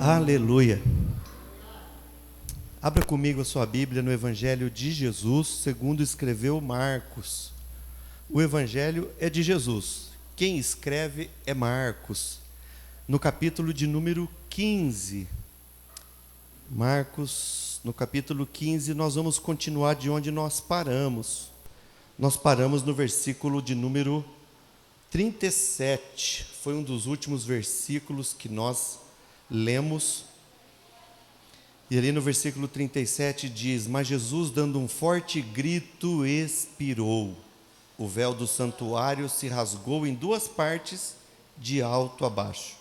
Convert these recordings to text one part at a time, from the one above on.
Aleluia. Abra comigo a sua Bíblia no Evangelho de Jesus, segundo escreveu Marcos. O Evangelho é de Jesus. Quem escreve é Marcos. No capítulo de número 15. Marcos, no capítulo 15, nós vamos continuar de onde nós paramos. Nós paramos no versículo de número 37. Foi um dos últimos versículos que nós lemos. E ali no versículo 37 diz: Mas Jesus, dando um forte grito, expirou. O véu do santuário se rasgou em duas partes, de alto a baixo.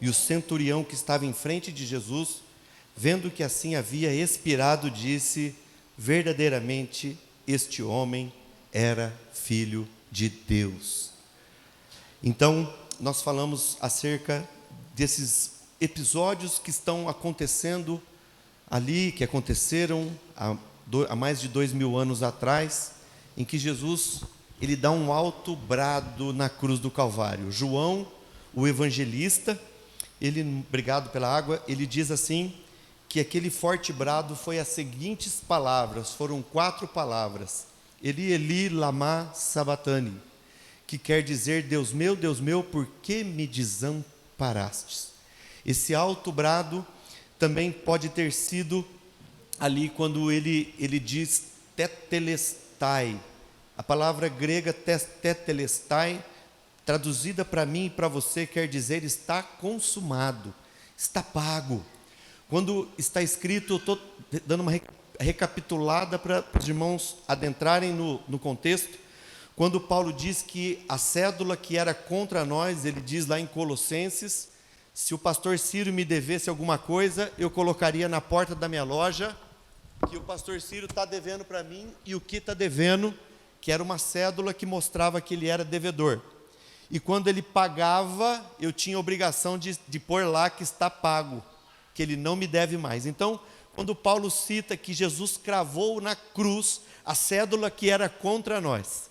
E o centurião que estava em frente de Jesus, vendo que assim havia expirado, disse: verdadeiramente este homem era filho de Deus. Então, nós falamos acerca desses episódios que estão acontecendo ali, que aconteceram há mais de 2000 anos atrás, em que Jesus, ele dá um alto brado na cruz do Calvário. João, o evangelista, ele, obrigado pela água, ele diz assim, que aquele forte brado foi as seguintes palavras, foram 4 palavras: Eli, Eli, lama sabatani, que quer dizer: Deus meu, por que me desamparastes? Esse alto brado também pode ter sido ali quando ele diz tetelestai. A palavra grega tetelestai, traduzida para mim e para você, quer dizer está consumado, está pago. Quando está escrito, eu estou dando uma recapitulada para os irmãos adentrarem no contexto. Quando Paulo diz que a cédula que era contra nós, ele diz lá em Colossenses: se o pastor Ciro me devesse alguma coisa, eu colocaria na porta da minha loja que o pastor Ciro está devendo para mim e o que está devendo, que era uma cédula que mostrava que ele era devedor. E quando ele pagava, eu tinha a obrigação de pôr lá que está pago, que ele não me deve mais. Então, quando Paulo cita que Jesus cravou na cruz a cédula que era contra nós,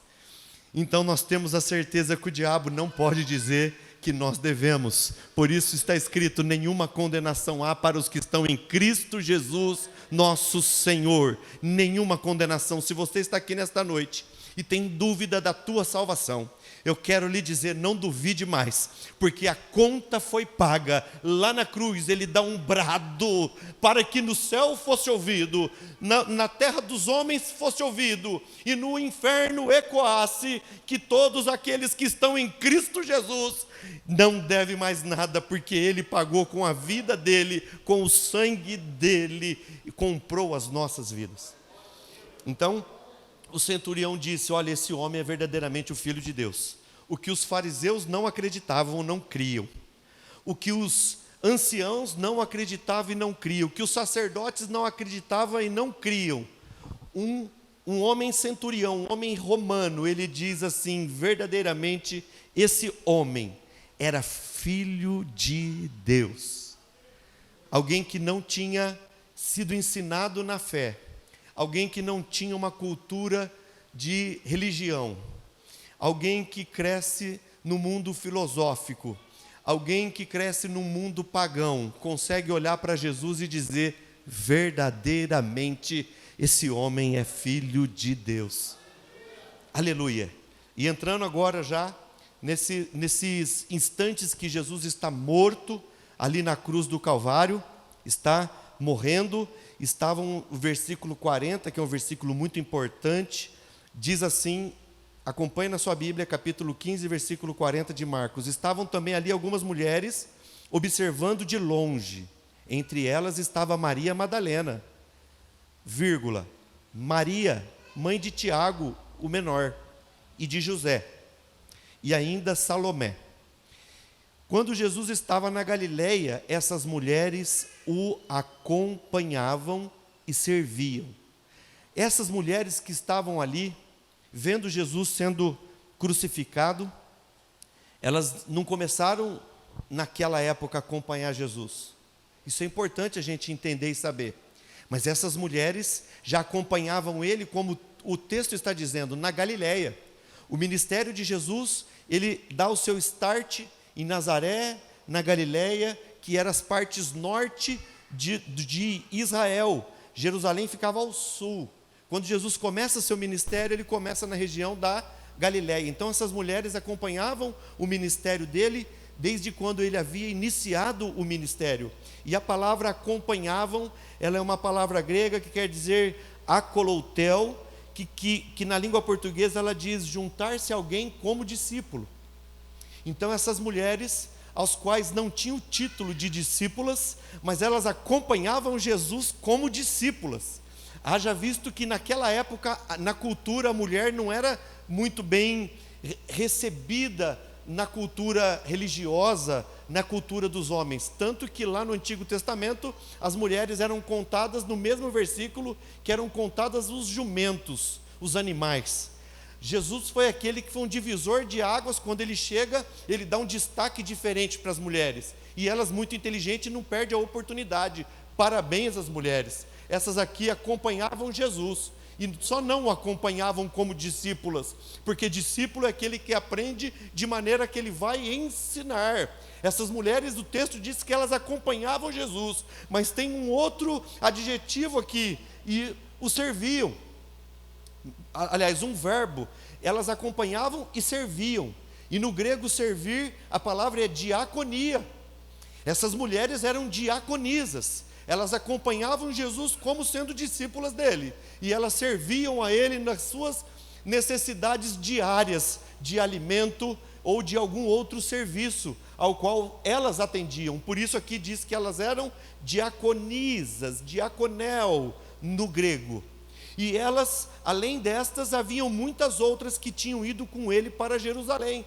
então nós temos a certeza que o diabo não pode dizer que nós devemos. Por isso está escrito: nenhuma condenação há para os que estão em Cristo Jesus, nosso Senhor. Nenhuma condenação. Se você está aqui nesta noite e tem dúvida da tua salvação, eu quero lhe dizer, não duvide mais, porque a conta foi paga. Lá na cruz ele dá um brado, para que no céu fosse ouvido, na terra dos homens fosse ouvido, e no inferno ecoasse, que todos aqueles que estão em Cristo Jesus não devem mais nada, porque ele pagou com a vida dele, com o sangue dele, e comprou as nossas vidas. Então, o centurião disse: olha, esse homem é verdadeiramente o Filho de Deus. O que os fariseus não acreditavam, não criam. O que os anciãos não acreditavam e não criam. O que os sacerdotes não acreditavam e não criam. Um homem centurião, um homem romano, ele diz assim: verdadeiramente esse homem era filho de Deus. Alguém que não tinha sido ensinado na fé. Alguém que não tinha uma cultura de religião, alguém que cresce no mundo filosófico, alguém que cresce no mundo pagão, consegue olhar para Jesus e dizer: verdadeiramente esse homem é filho de Deus. Aleluia. E entrando agora já nesses instantes que Jesus está morto ali na cruz do Calvário, está morrendo. Estavam o versículo 40, que é um versículo muito importante, diz assim, acompanhe na sua Bíblia, capítulo 15, versículo 40 de Marcos: estavam também ali algumas mulheres, observando de longe, entre elas estava Maria Madalena, Maria, mãe de Tiago, o menor, e de José, e ainda Salomé. Quando Jesus estava na Galileia, essas mulheres o acompanhavam e serviam. Essas mulheres que estavam ali, vendo Jesus sendo crucificado, elas não começaram naquela época a acompanhar Jesus. Isso é importante a gente entender e saber. Mas essas mulheres já acompanhavam ele, como o texto está dizendo, na Galileia. O ministério de Jesus, ele dá o seu start em Nazaré, na Galileia, que que eram as partes norte de Israel. Jerusalém ficava ao sul. Quando Jesus começa seu ministério, ele começa na região da Galiléia. Então essas mulheres acompanhavam o ministério dele desde quando ele havia iniciado o ministério. E a palavra acompanhavam, ela é uma palavra grega que quer dizer akoloutel, que na língua portuguesa ela diz juntar-se a alguém como discípulo. Então essas mulheres, aos quais não tinham o título de discípulas, mas elas acompanhavam Jesus como discípulas. Haja visto que naquela época, na cultura, a mulher não era muito bem recebida na cultura religiosa, na cultura dos homens, tanto que lá no Antigo Testamento, as mulheres eram contadas no mesmo versículo que eram contadas os jumentos, os animais. Jesus foi aquele que foi um divisor de águas. Quando ele chega, ele dá um destaque diferente para as mulheres, e elas, muito inteligentes, não perdem a oportunidade. Parabéns às mulheres, essas aqui acompanhavam Jesus, e só não o acompanhavam como discípulas, porque discípulo é aquele que aprende de maneira que ele vai ensinar. Essas mulheres, o texto diz que elas acompanhavam Jesus, mas tem um outro adjetivo aqui, e o serviam. Aliás, um verbo, elas acompanhavam e serviam, e no grego servir, a palavra é diaconia. Essas mulheres eram diaconisas, elas acompanhavam Jesus como sendo discípulas dele, e elas serviam a ele nas suas necessidades diárias, de alimento ou de algum outro serviço, ao qual elas atendiam. Por isso aqui diz que elas eram diaconisas, diaconel no grego. E elas, além destas, haviam muitas outras que tinham ido com ele para Jerusalém.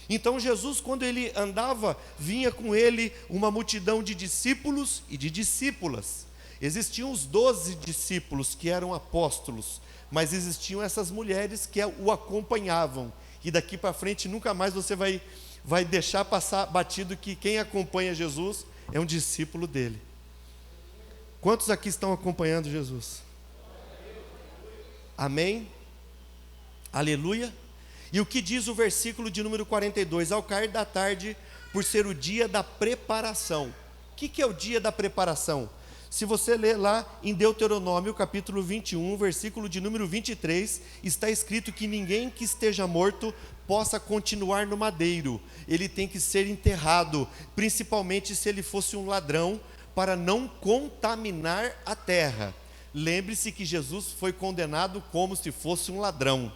Então Jesus, quando ele andava, vinha com ele uma multidão de discípulos e de discípulas. Existiam os 12 discípulos que eram apóstolos, mas existiam essas mulheres que o acompanhavam. E daqui para frente nunca mais você vai deixar passar batido que quem acompanha Jesus é um discípulo dele. Quantos aqui estão acompanhando Jesus? Amém? Aleluia? E o que diz o versículo de número 42? Ao cair da tarde, por ser o dia da preparação. O que é o dia da preparação? Se você ler lá em Deuteronômio, capítulo 21, versículo de número 23, está escrito que ninguém que esteja morto possa continuar no madeiro. Ele tem que ser enterrado, principalmente se ele fosse um ladrão, para não contaminar a terra. Lembre-se que Jesus foi condenado como se fosse um ladrão.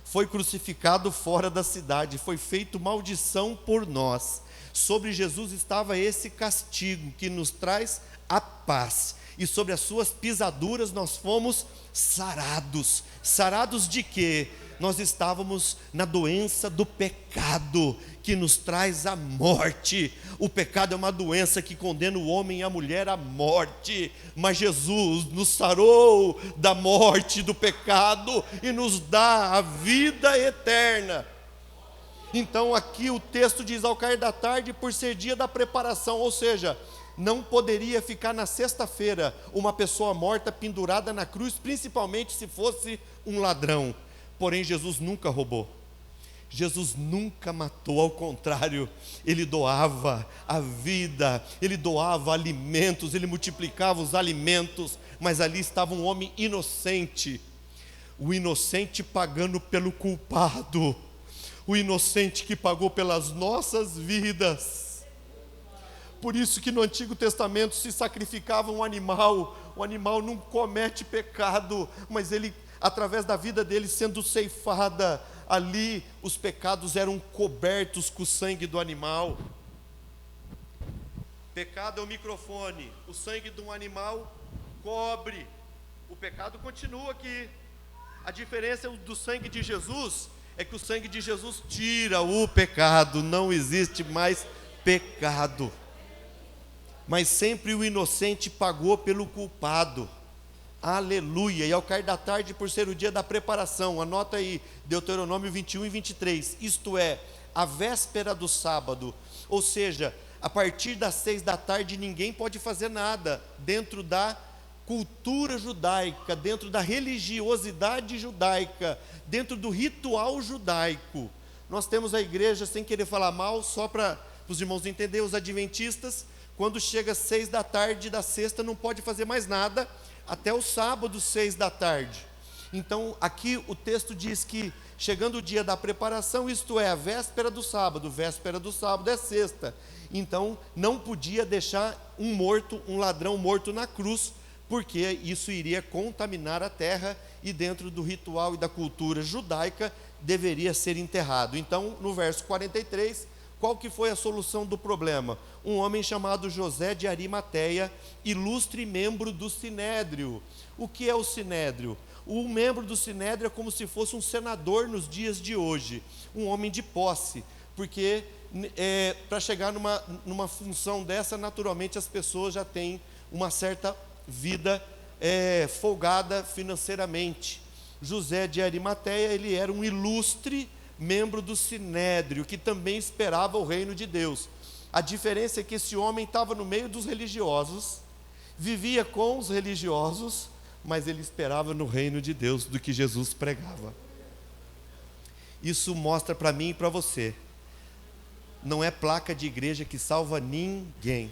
Foi crucificado fora da cidade, foi feito maldição por nós. Sobre Jesus estava esse castigo que nos traz a paz, e sobre as suas pisaduras nós fomos sarados. Sarados de quê? Nós estávamos na doença do pecado, que nos traz a morte. O pecado é uma doença que condena o homem e a mulher à morte, mas Jesus nos sarou da morte, do pecado, e nos dá a vida eterna. Então aqui o texto diz: ao cair da tarde, por ser dia da preparação, ou seja, não poderia ficar na sexta-feira uma pessoa morta pendurada na cruz, principalmente se fosse um ladrão. Porém, Jesus nunca roubou, Jesus nunca matou, ao contrário, ele doava a vida, ele doava alimentos, ele multiplicava os alimentos, mas ali estava um homem inocente, o inocente pagando pelo culpado, o inocente que pagou pelas nossas vidas. Por isso que no Antigo Testamento se sacrificava um animal, o animal não comete pecado, mas ele, através da vida dele sendo ceifada, ali os pecados eram cobertos com o sangue do animal. Pecado é o microfone, o sangue de um animal cobre, o pecado continua aqui. A diferença do sangue de Jesus é que o sangue de Jesus tira o pecado, não existe mais pecado. Mas sempre o inocente pagou pelo culpado. Aleluia. E ao cair da tarde, por ser o dia da preparação, anota aí, Deuteronômio 21 e 23, isto é, a véspera do sábado, ou seja, a partir das 6 da tarde ninguém pode fazer nada dentro da cultura judaica, dentro da religiosidade judaica, dentro do ritual judaico. Nós temos a igreja, sem querer falar mal, só para os irmãos entenderem, os adventistas, quando chega 6 da tarde da sexta, não pode fazer mais nada, até o sábado, 6 da tarde. Então, aqui o texto diz que, chegando o dia da preparação, isto é, a véspera do sábado é sexta. Então, não podia deixar um ladrão morto na cruz, porque isso iria contaminar a terra, e dentro do ritual e da cultura judaica, deveria ser enterrado. Então, no verso 43, qual que foi a solução do problema? Um homem chamado José de Arimateia, ilustre membro do Sinédrio. O que é o Sinédrio? O membro do Sinédrio é como se fosse um senador nos dias de hoje, um homem de posse, porque para chegar numa função dessa, naturalmente as pessoas já têm uma certa vida folgada financeiramente. José de Arimateia, ele era um ilustre membro do Sinédrio, que também esperava o reino de Deus. A diferença é que esse homem estava no meio dos religiosos, vivia com os religiosos, mas ele esperava no reino de Deus, do que Jesus pregava. Isso mostra para mim e para você, não é placa de igreja que salva ninguém.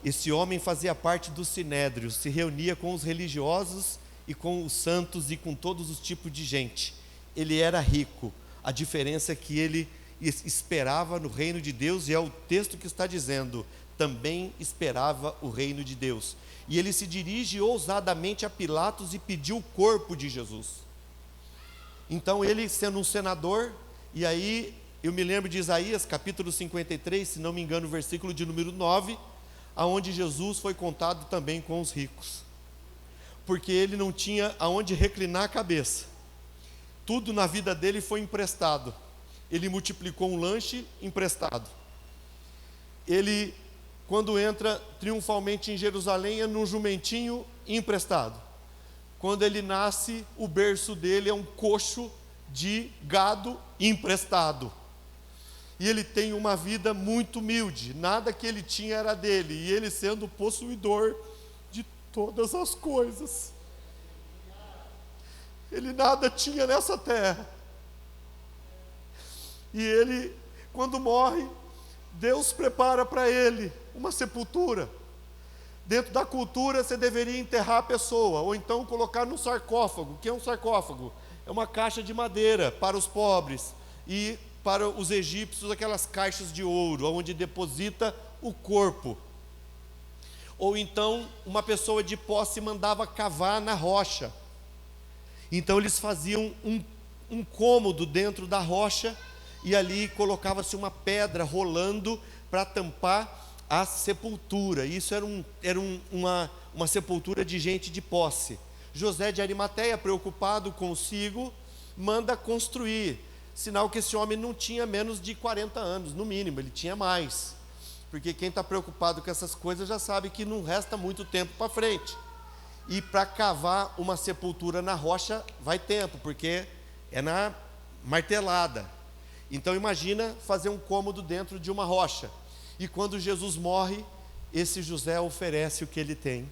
Esse homem fazia parte do Sinédrio, se reunia com os religiosos e com os santos e com todos os tipos de gente. Ele era rico, a diferença é que ele esperava no reino de Deus, e é o texto que está dizendo, também esperava o reino de Deus. E ele se dirige ousadamente a Pilatos e pediu o corpo de Jesus. Então ele, sendo um senador, e aí eu me lembro de Isaías capítulo 53, se não me engano, versículo de número 9, aonde Jesus foi contado também com os ricos, porque ele não tinha aonde reclinar a cabeça, tudo na vida dele foi emprestado. Ele multiplicou um lanche emprestado. Ele, quando entra triunfalmente em Jerusalém, é num jumentinho emprestado. Quando ele nasce, o berço dele é um coxo de gado emprestado. E ele tem uma vida muito humilde, nada que ele tinha era dele, e ele sendo possuidor de todas as coisas. Ele nada tinha nessa terra. E ele, quando morre, Deus prepara para ele uma sepultura. Dentro da cultura, você deveria enterrar a pessoa, ou então colocar num sarcófago. O que é um sarcófago? É uma caixa de madeira para os pobres, e para os egípcios, aquelas caixas de ouro, onde deposita o corpo. Ou então, uma pessoa de posse mandava cavar na rocha. Então eles faziam um cômodo dentro da rocha, e ali colocava-se uma pedra rolando para tampar a sepultura. Isso era uma sepultura de gente de posse. José de Arimateia, preocupado consigo, manda construir, sinal que esse homem não tinha menos de 40 anos, no mínimo, ele tinha mais, porque quem está preocupado com essas coisas já sabe que não resta muito tempo para frente. E para cavar uma sepultura na rocha vai tempo, porque é na martelada. Então imagina fazer um cômodo dentro de uma rocha. E quando Jesus morre, esse José oferece o que ele tem.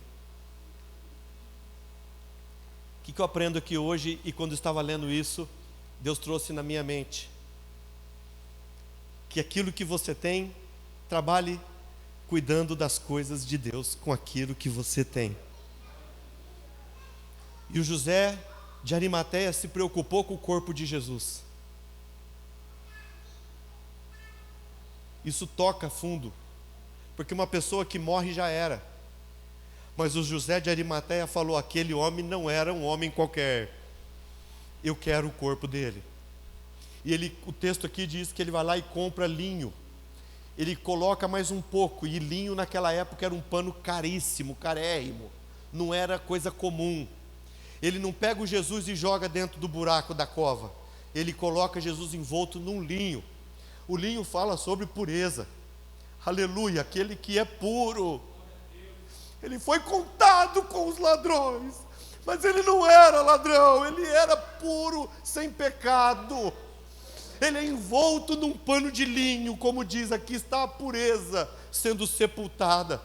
O que eu aprendo aqui hoje, e quando estava lendo isso, Deus trouxe na minha mente? Que aquilo que você tem, trabalhe cuidando das coisas de Deus com aquilo que você tem. E o José de Arimateia se preocupou com o corpo de Jesus. Isso toca fundo, porque uma pessoa que morre já era. Mas o José de Arimateia falou, aquele homem não era um homem qualquer, eu quero o corpo dele. E o texto aqui diz que ele vai lá e compra linho. Ele coloca mais um pouco, e linho naquela época era um pano caríssimo, carérrimo, não era coisa comum. Ele não pega o Jesus e joga dentro do buraco da cova, ele coloca Jesus envolto num linho. O linho fala sobre pureza, aleluia, aquele que é puro. Ele foi contado com os ladrões, mas ele não era ladrão, ele era puro, sem pecado. Ele é envolto num pano de linho, como diz aqui, está a pureza sendo sepultada.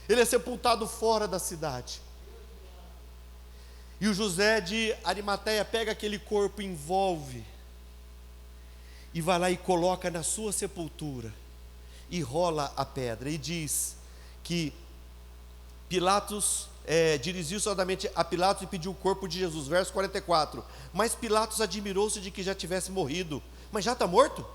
Ele é sepultado fora da cidade. E o José de Arimateia pega aquele corpo, envolve, e vai lá e coloca na sua sepultura, e rola a pedra, e diz que Pilatos dirigiu somente a Pilatos e pediu o corpo de Jesus, verso 44. Mas Pilatos admirou-se de que já tivesse morrido. Mas já está morto?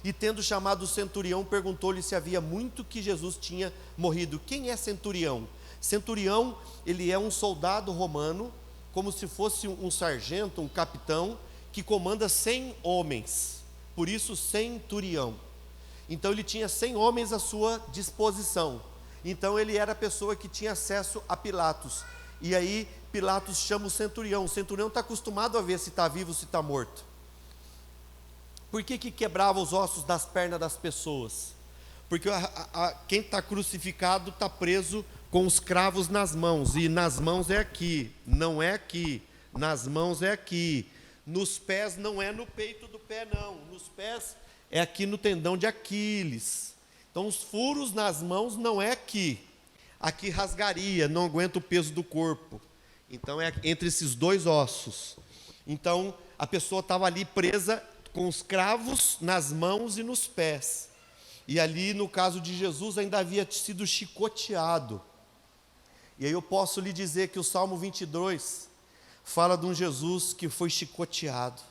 E tendo chamado o centurião, perguntou-lhe se havia muito que Jesus tinha morrido. Quem é centurião? Centurião, ele é um soldado romano, como se fosse um sargento, um capitão, que comanda 100 homens, por isso centurião. Então ele tinha 100 homens à sua disposição, então ele era a pessoa que tinha acesso a Pilatos, e aí Pilatos chama o centurião está acostumado a ver se está vivo ou se está morto. Por que quebrava os ossos das pernas das pessoas? Porque quem está crucificado está preso com os cravos nas mãos, e nas mãos é aqui, não é aqui, nas mãos é aqui, nos pés não é no peito do pé não, nos pés é aqui no tendão de Aquiles. Então os furos nas mãos não é aqui, aqui rasgaria, não aguenta o peso do corpo, então é entre esses dois ossos. Então a pessoa estava ali presa com os cravos nas mãos e nos pés, e ali no caso de Jesus ainda havia sido chicoteado. E aí eu posso lhe dizer que o Salmo 22 fala de um Jesus que foi chicoteado.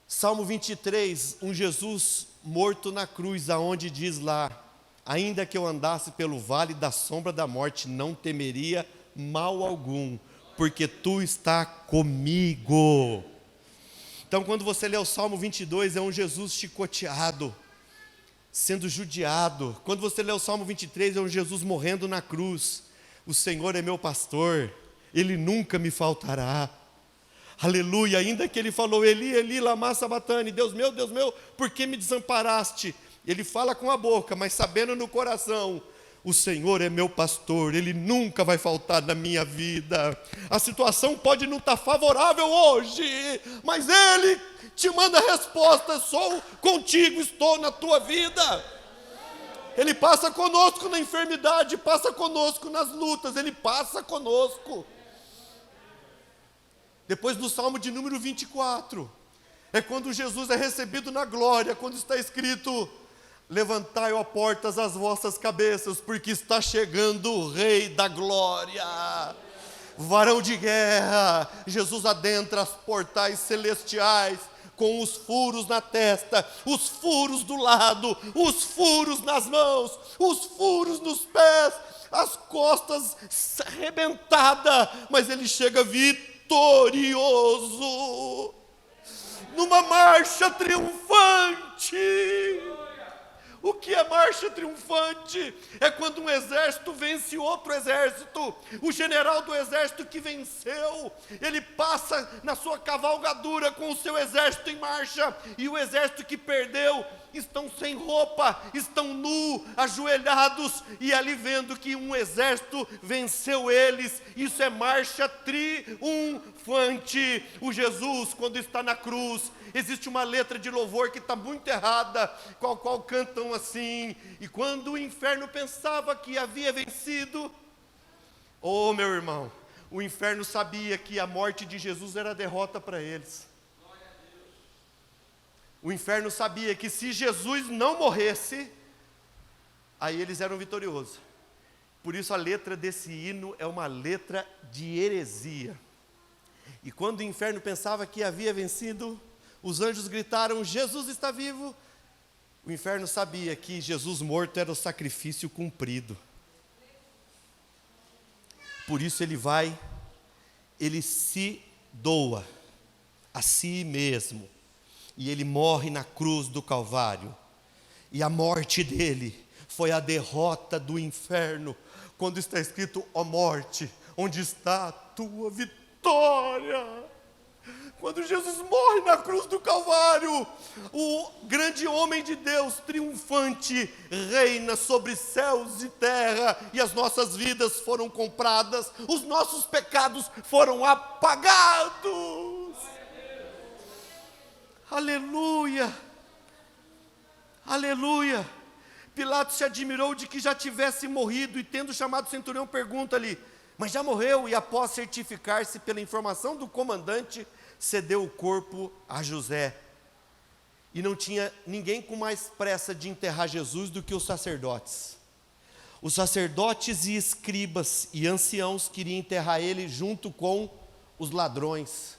Salmo 23, um Jesus morto na cruz, aonde diz lá: ainda que eu andasse pelo vale da sombra da morte, não temeria mal algum, porque tu está comigo. Então quando você lê o Salmo 22, é um Jesus chicoteado, sendo judiado. Quando você lê o Salmo 23, é um Jesus morrendo na cruz. O Senhor é meu pastor, Ele nunca me faltará. Aleluia. Ainda que ele falou: Eli, Eli, lama sabatani, Deus meu, por que me desamparaste? Ele fala com a boca, mas sabendo no coração: o Senhor é meu pastor, Ele nunca vai faltar na minha vida. A situação pode não estar favorável hoje, mas Ele te manda resposta: sou contigo, estou na tua vida. Ele passa conosco na enfermidade, passa conosco nas lutas, Ele passa conosco. Depois do Salmo de número 24, é quando Jesus é recebido na glória, quando está escrito: levantai, ó portas, as vossas cabeças, porque está chegando o Rei da glória. Varão de guerra, Jesus adentra as portais celestiais, com os furos na testa, os furos do lado, os furos nas mãos, os furos nos pés, as costas arrebentadas, mas ele chega vitorioso, numa marcha triunfante. O que é marcha triunfante? É quando um exército vence outro exército. O general do exército que venceu, ele passa na sua cavalgadura com o seu exército em marcha, e o exército que perdeu estão sem roupa, estão nu, ajoelhados, e ali vendo que um exército venceu eles. Isso é marcha triunfante. O Jesus, quando está na cruz, existe uma letra de louvor que está muito errada, qual cantam assim: e quando o inferno pensava que havia vencido, oh meu irmão, o inferno sabia que a morte de Jesus era derrota para eles. O inferno sabia que se Jesus não morresse, aí eles eram vitoriosos. Por isso a letra desse hino é uma letra de heresia. E quando o inferno pensava que havia vencido, os anjos gritaram: Jesus está vivo. O inferno sabia que Jesus morto era o sacrifício cumprido. Por isso ele se doa a si mesmo, e ele morre na cruz do Calvário. E a morte dele foi a derrota do inferno, quando está escrito: ó morte, onde está a tua vitória? Quando Jesus morre na cruz do Calvário, o grande homem de Deus, triunfante, reina sobre céus e terra, e as nossas vidas foram compradas, os nossos pecados foram apagados. Aleluia, aleluia. Pilatos se admirou de que já tivesse morrido, e tendo chamado o centurião, pergunta-lhe: mas já morreu? E após certificar-se pela informação do comandante, cedeu o corpo a José. E não tinha ninguém com mais pressa de enterrar Jesus do que os sacerdotes. Os sacerdotes e escribas e anciãos queriam enterrar ele junto com os ladrões,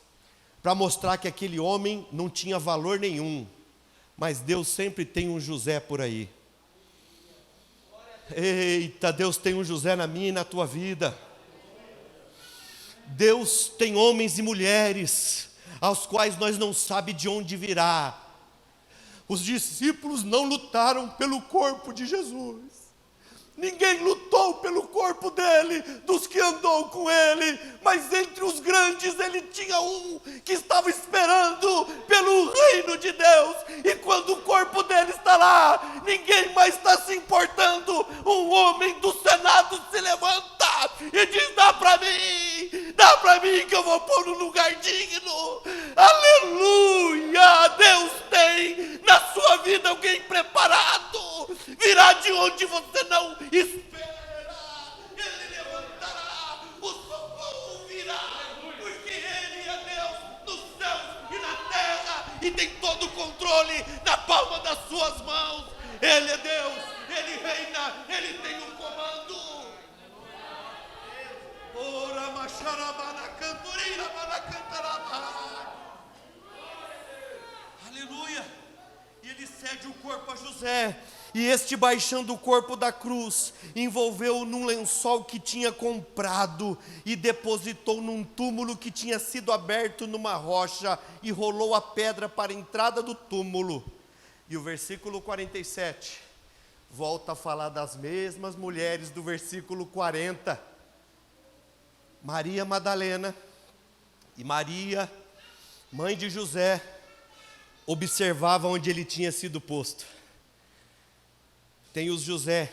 para mostrar que aquele homem não tinha valor nenhum. Mas Deus sempre tem um José por aí. Eita, Deus tem um José na minha e na tua vida. Deus tem homens e mulheres aos quais nós não sabemos de onde virá. Os discípulos não lutaram pelo corpo de Jesus. Ninguém lutou pelo corpo dele, dos que andou com ele, mas entre os grandes ele tinha um que estava esperando pelo reino de Deus, e quando o corpo dele está lá, ninguém mais está se importando. Um homem do Senado se levanta e diz: dá para mim que eu vou pôr no lugar digno. Aleluia! Deus tem na sua vida alguém preparado, virá de onde você não espera, ele levantará, o socorro virá, porque ele é Deus nos céus e na terra, e tem todo o controle na palma das suas mãos. Ele é Deus, ele reina, ele tem um comando. Ora, macharabana, canturina, banacantarabá. Aleluia! E ele cede o corpo a José. E este, baixando o corpo da cruz, envolveu-o num lençol que tinha comprado e depositou num túmulo que tinha sido aberto numa rocha, e rolou a pedra para a entrada do túmulo. E o versículo 47 volta a falar das mesmas mulheres do versículo 40. Maria Madalena e Maria, mãe de José, observavam onde ele tinha sido posto. Tem os José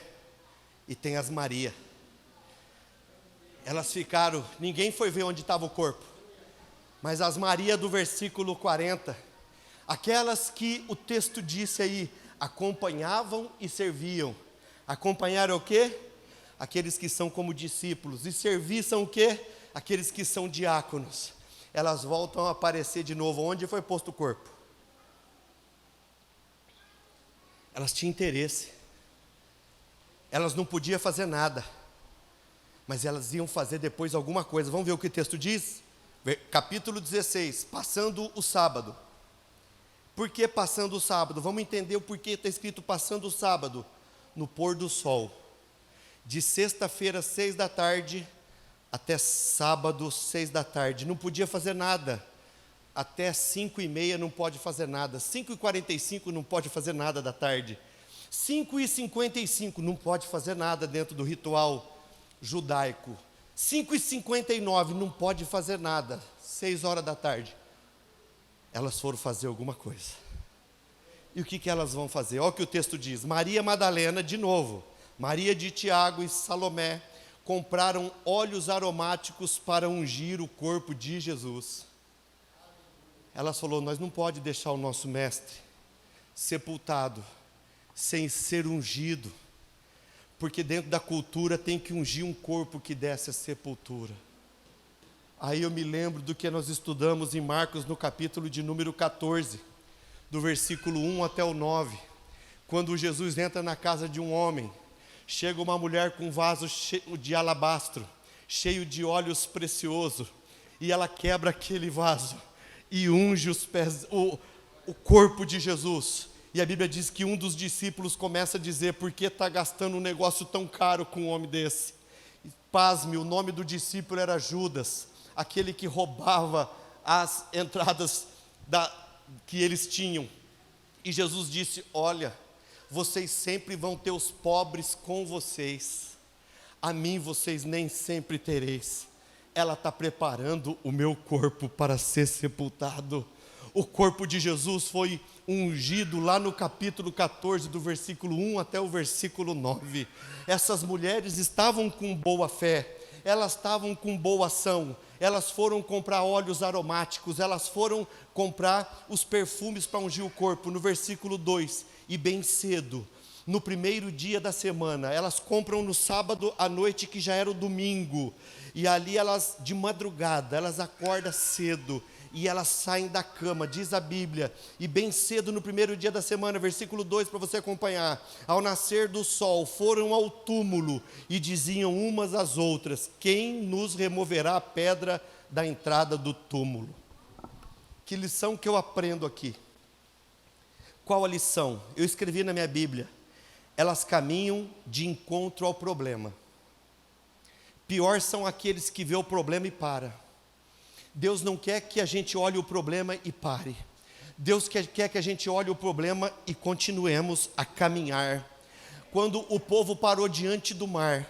e tem as Maria. Elas ficaram, ninguém foi ver onde estava o corpo, mas as Maria do versículo 40, aquelas que o texto disse aí, acompanhavam e serviam. Acompanhar o quê? Aqueles que são como discípulos. E servir são o quê? Aqueles que são diáconos. Elas voltam a aparecer de novo. Onde foi posto o corpo? Elas tinham interesse. Elas não podiam fazer nada, mas elas iam fazer depois alguma coisa. Vamos ver o que o texto diz? Capítulo 16, passando o sábado. Por que passando o sábado? Vamos entender o porquê está escrito passando o sábado. No pôr do sol, de sexta-feira 6 da tarde até sábado 6 da tarde. Não podia fazer nada. Até 5:30 não pode fazer nada. 5:45 não pode fazer nada da tarde. 5:55 não pode fazer nada dentro do ritual judaico. 5:59 não pode fazer nada. 6 horas da tarde, elas foram fazer alguma coisa. E o que elas vão fazer? Olha o que o texto diz. Maria Madalena, de novo, Maria de Tiago e Salomé compraram óleos aromáticos para ungir o corpo de Jesus. Elas falaram: nós não podemos deixar o nosso mestre sepultado sem ser ungido, porque dentro da cultura tem que ungir um corpo que desce a sepultura. Aí eu me lembro do que nós estudamos em Marcos, no capítulo de número 14, do versículo 1 até o 9, quando Jesus entra na casa de um homem, chega uma mulher com um vaso cheio de alabastro, cheio de óleos preciosos, e ela quebra aquele vaso e unge os pés, o corpo de Jesus. E a Bíblia diz que um dos discípulos começa a dizer: por que está gastando um negócio tão caro com um homem desse? E, pasme, o nome do discípulo era Judas, aquele que roubava as entradas que eles tinham. E Jesus disse: olha, vocês sempre vão ter os pobres com vocês, a mim vocês nem sempre tereis. Ela está preparando o meu corpo para ser sepultado. O corpo de Jesus foi ungido lá no capítulo 14, do versículo 1 até o versículo 9. Essas mulheres estavam com boa fé, elas estavam com boa ação, elas foram comprar óleos aromáticos, elas foram comprar os perfumes para ungir o corpo. No versículo 2, e bem cedo, no primeiro dia da semana, elas compram no sábado à noite, que já era o domingo, e ali elas, de madrugada, elas acordam cedo, e elas saem da cama, diz a Bíblia, e bem cedo no primeiro dia da semana, versículo 2 para você acompanhar, ao nascer do sol, foram ao túmulo e diziam umas às outras: quem nos removerá a pedra da entrada do túmulo? Que lição que eu aprendo aqui? Qual a lição? Eu escrevi na minha Bíblia: elas caminham de encontro ao problema. Pior são aqueles que vê o problema e para. Deus não quer que a gente olhe o problema e pare. Deus quer que a gente olhe o problema e continuemos a caminhar. Quando o povo parou diante do mar,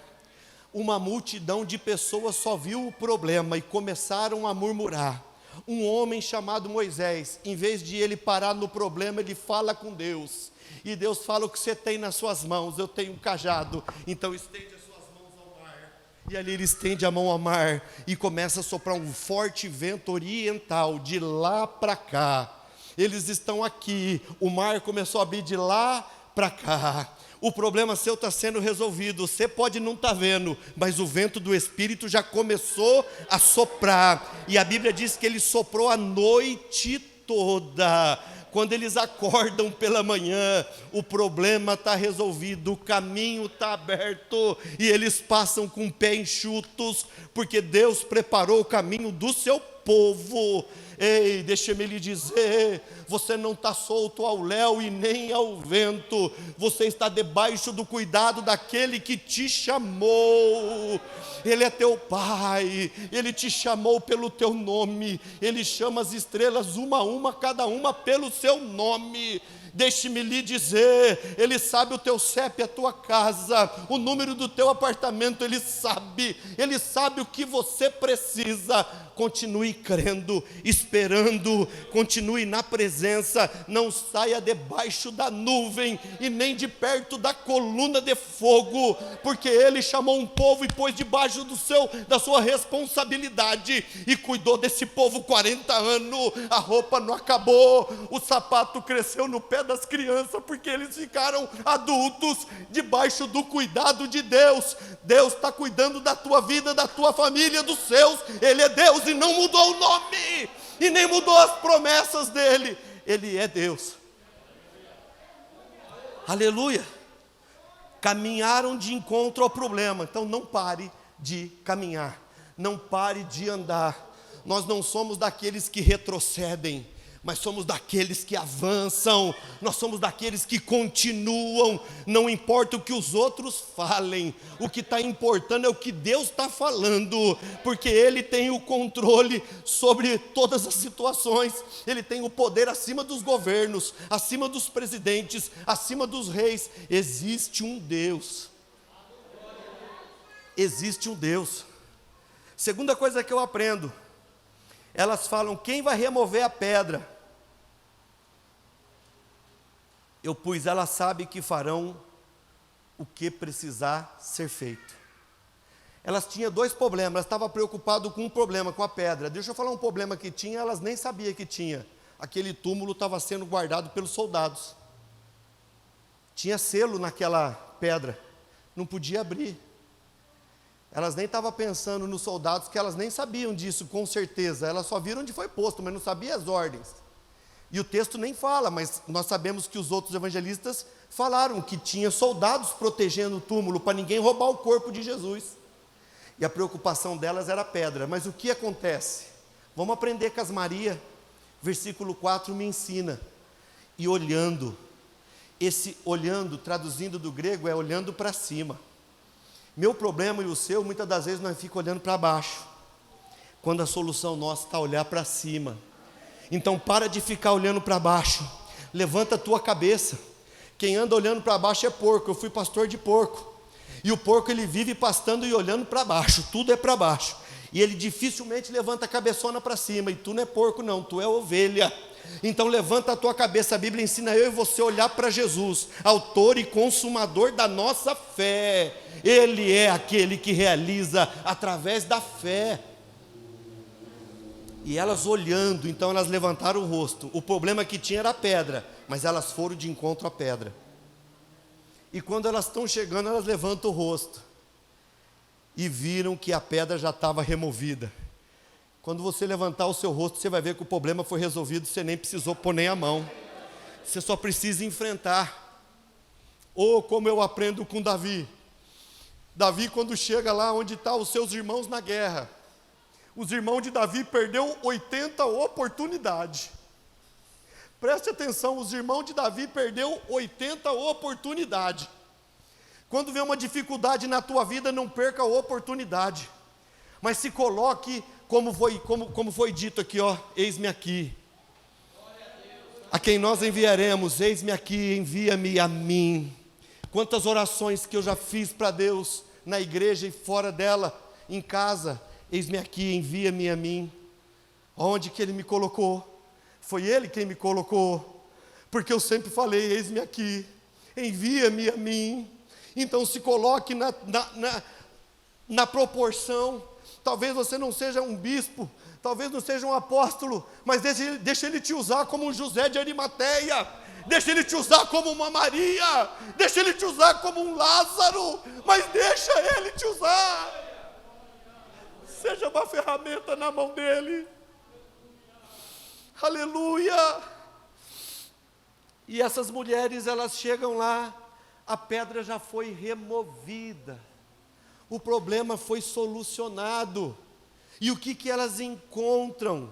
uma multidão de pessoas só viu o problema e começaram a murmurar. Um homem chamado Moisés, em vez de ele parar no problema, ele fala com Deus. E Deus fala: o que você tem nas suas mãos? Eu tenho um cajado. Então estende as suas mãos ao mar. E ali ele estende a mão ao mar e começa a soprar um forte vento oriental, de lá para cá. Eles estão aqui, o mar começou a abrir de lá para cá. O problema seu está sendo resolvido, você pode não estar vendo, mas o vento do Espírito já começou a soprar, e a Bíblia diz que ele soprou a noite toda. Quando eles acordam pela manhã, o problema está resolvido, o caminho está aberto, e eles passam com o pé enxutos, porque Deus preparou o caminho do seu povo. Ei, deixa-me lhe dizer, você não está solto ao léu e nem ao vento, você está debaixo do cuidado daquele que te chamou. Ele é teu Pai, Ele te chamou pelo teu nome, Ele chama as estrelas uma a uma, cada uma pelo seu nome. Deixe-me lhe dizer, Ele sabe o teu CEP, a tua casa, o número do teu apartamento, Ele sabe o que você precisa. Continue crendo, esperando, continue na presença, não saia debaixo da nuvem e nem de perto da coluna de fogo, porque Ele chamou um povo e pôs debaixo da sua responsabilidade, e cuidou desse povo 40 anos, a roupa não acabou, o sapato cresceu no pé das crianças, porque eles ficaram adultos, debaixo do cuidado de Deus. Deus está cuidando da tua vida, da tua família, dos seus. Ele é Deus e não mudou o nome, e nem mudou as promessas dele. Ele é Deus. Aleluia. Caminharam de encontro ao problema. Então não pare de caminhar, não pare de andar. Nós não somos daqueles que retrocedem, mas somos daqueles que avançam, nós somos daqueles que continuam. Não importa o que os outros falem, o que está importando é o que Deus está falando, porque Ele tem o controle sobre todas as situações, Ele tem o poder acima dos governos, acima dos presidentes, acima dos reis. Existe um Deus, existe um Deus. Segunda coisa que eu aprendo, elas falam: quem vai remover a pedra? Eu pus: elas sabem que farão o que precisar ser feito. Elas tinham dois problemas, elas estavam preocupadas com um problema, com a pedra. Deixa eu falar um problema que tinha, elas nem sabiam que tinha. Aquele túmulo estava sendo guardado pelos soldados. Tinha selo naquela pedra, não podia abrir. Elas nem estavam pensando nos soldados, que elas nem sabiam disso com certeza. Elas só viram onde foi posto, mas não sabiam as ordens. E o texto nem fala, mas nós sabemos que os outros evangelistas falaram que tinha soldados protegendo o túmulo, para ninguém roubar o corpo de Jesus. E a preocupação delas era a pedra. Mas o que acontece? Vamos aprender com as Maria. Versículo 4 me ensina. E olhando, esse olhando, traduzindo do grego, é olhando para cima. Meu problema e o seu, muitas das vezes nós ficamos olhando para baixo, quando a solução nossa está olhar para cima. Então para de ficar olhando para baixo, levanta a tua cabeça. Quem anda olhando para baixo é porco. Eu fui pastor de porco, e o porco ele vive pastando e olhando para baixo, tudo é para baixo, e ele dificilmente levanta a cabeçona para cima. E tu não é porco não, tu é ovelha. Então levanta a tua cabeça. A Bíblia ensina eu e você a olhar para Jesus, autor e consumador da nossa fé. Ele é aquele que realiza através da fé. E elas olhando, então elas levantaram o rosto. O problema que tinha era a pedra, mas elas foram de encontro à pedra. E quando elas estão chegando, elas levantam o rosto e viram que a pedra já estava removida. Quando você levantar o seu rosto, você vai ver que o problema foi resolvido, você nem precisou pôr nem a mão. Você só precisa enfrentar. Ou como eu aprendo com Davi. Davi, quando chega lá onde estão os seus irmãos na guerra, os irmãos de Davi perdeu 80 oportunidades. Preste atenção, os irmãos de Davi perdeu 80 oportunidades. Quando vem uma dificuldade na tua vida, não perca a oportunidade. Mas se coloque, como foi dito aqui, ó, eis-me aqui. A quem nós enviaremos, eis-me aqui, envia-me a mim. Quantas orações que eu já fiz para Deus, na igreja e fora dela, em casa, eis-me aqui, envia-me a mim. Onde que Ele me colocou? Foi Ele quem me colocou, porque eu sempre falei, eis-me aqui, envia-me a mim. Então se coloque na proporção. Talvez você não seja um bispo, talvez não seja um apóstolo, mas deixa Ele te usar como um José de Arimateia, deixa Ele te usar como uma Maria, deixa Ele te usar como um Lázaro, mas deixa Ele te usar. Seja uma ferramenta na mão dEle. Aleluia! E essas mulheres, elas chegam lá, a pedra já foi removida, o problema foi solucionado. E o que elas encontram?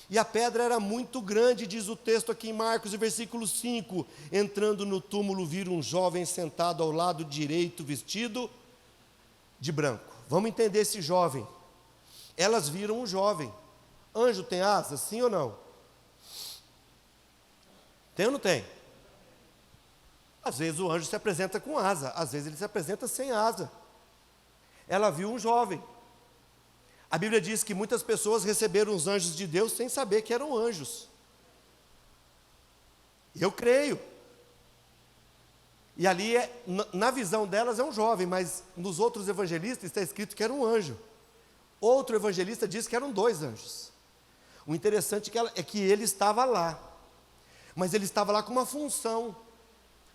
E a pedra era muito grande, diz o texto aqui em Marcos, versículo 5. Entrando no túmulo, viram um jovem sentado ao lado direito, vestido de branco. Vamos entender esse jovem. Elas viram um jovem. Anjo tem asas, sim ou não? Tem ou não tem? Às vezes o anjo se apresenta com asa, às vezes ele se apresenta sem asa. Ela viu um jovem. A Bíblia diz que muitas pessoas receberam os anjos de Deus sem saber que eram anjos. Eu creio. E ali, na visão delas, é um jovem, mas nos outros evangelistas está escrito que era um anjo. Outro evangelista diz que eram 2 anjos. O interessante é que ele estava lá, mas ele estava lá com uma função.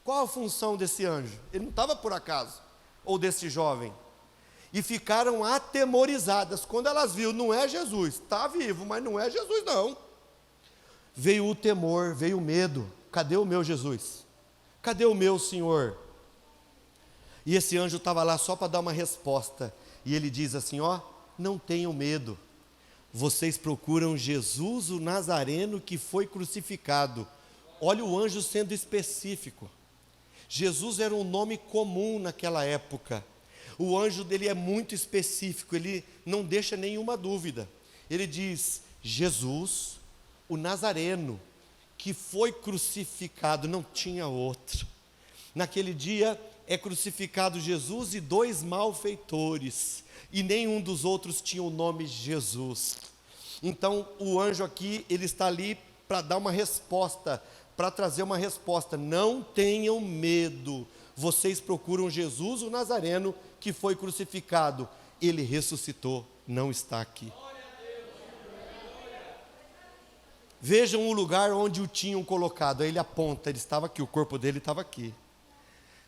Qual a função desse anjo? Ele não estava por acaso, ou desse jovem. E ficaram atemorizadas. Quando elas viram, não é Jesus, está vivo, mas não é Jesus não. Veio o temor, veio o medo. Cadê o meu Jesus? Cadê o meu Senhor? E esse anjo estava lá só para dar uma resposta. E ele diz assim, ó, não tenham medo. Vocês procuram Jesus, o Nazareno, que foi crucificado. Olha o anjo sendo específico. Jesus era um nome comum naquela época. O anjo dele é muito específico, ele não deixa nenhuma dúvida. Ele diz, Jesus, o Nazareno, que foi crucificado, não tinha outro. Naquele dia é crucificado Jesus e 2 malfeitores, e nenhum dos outros tinha o nome Jesus. Então o anjo aqui, ele está ali para dar uma resposta, para trazer uma resposta. Não tenham medo, vocês procuram Jesus, o Nazareno, que foi crucificado, ele ressuscitou, não está aqui. Vejam o lugar onde o tinham colocado. Aí ele aponta, ele estava aqui, o corpo dele estava aqui.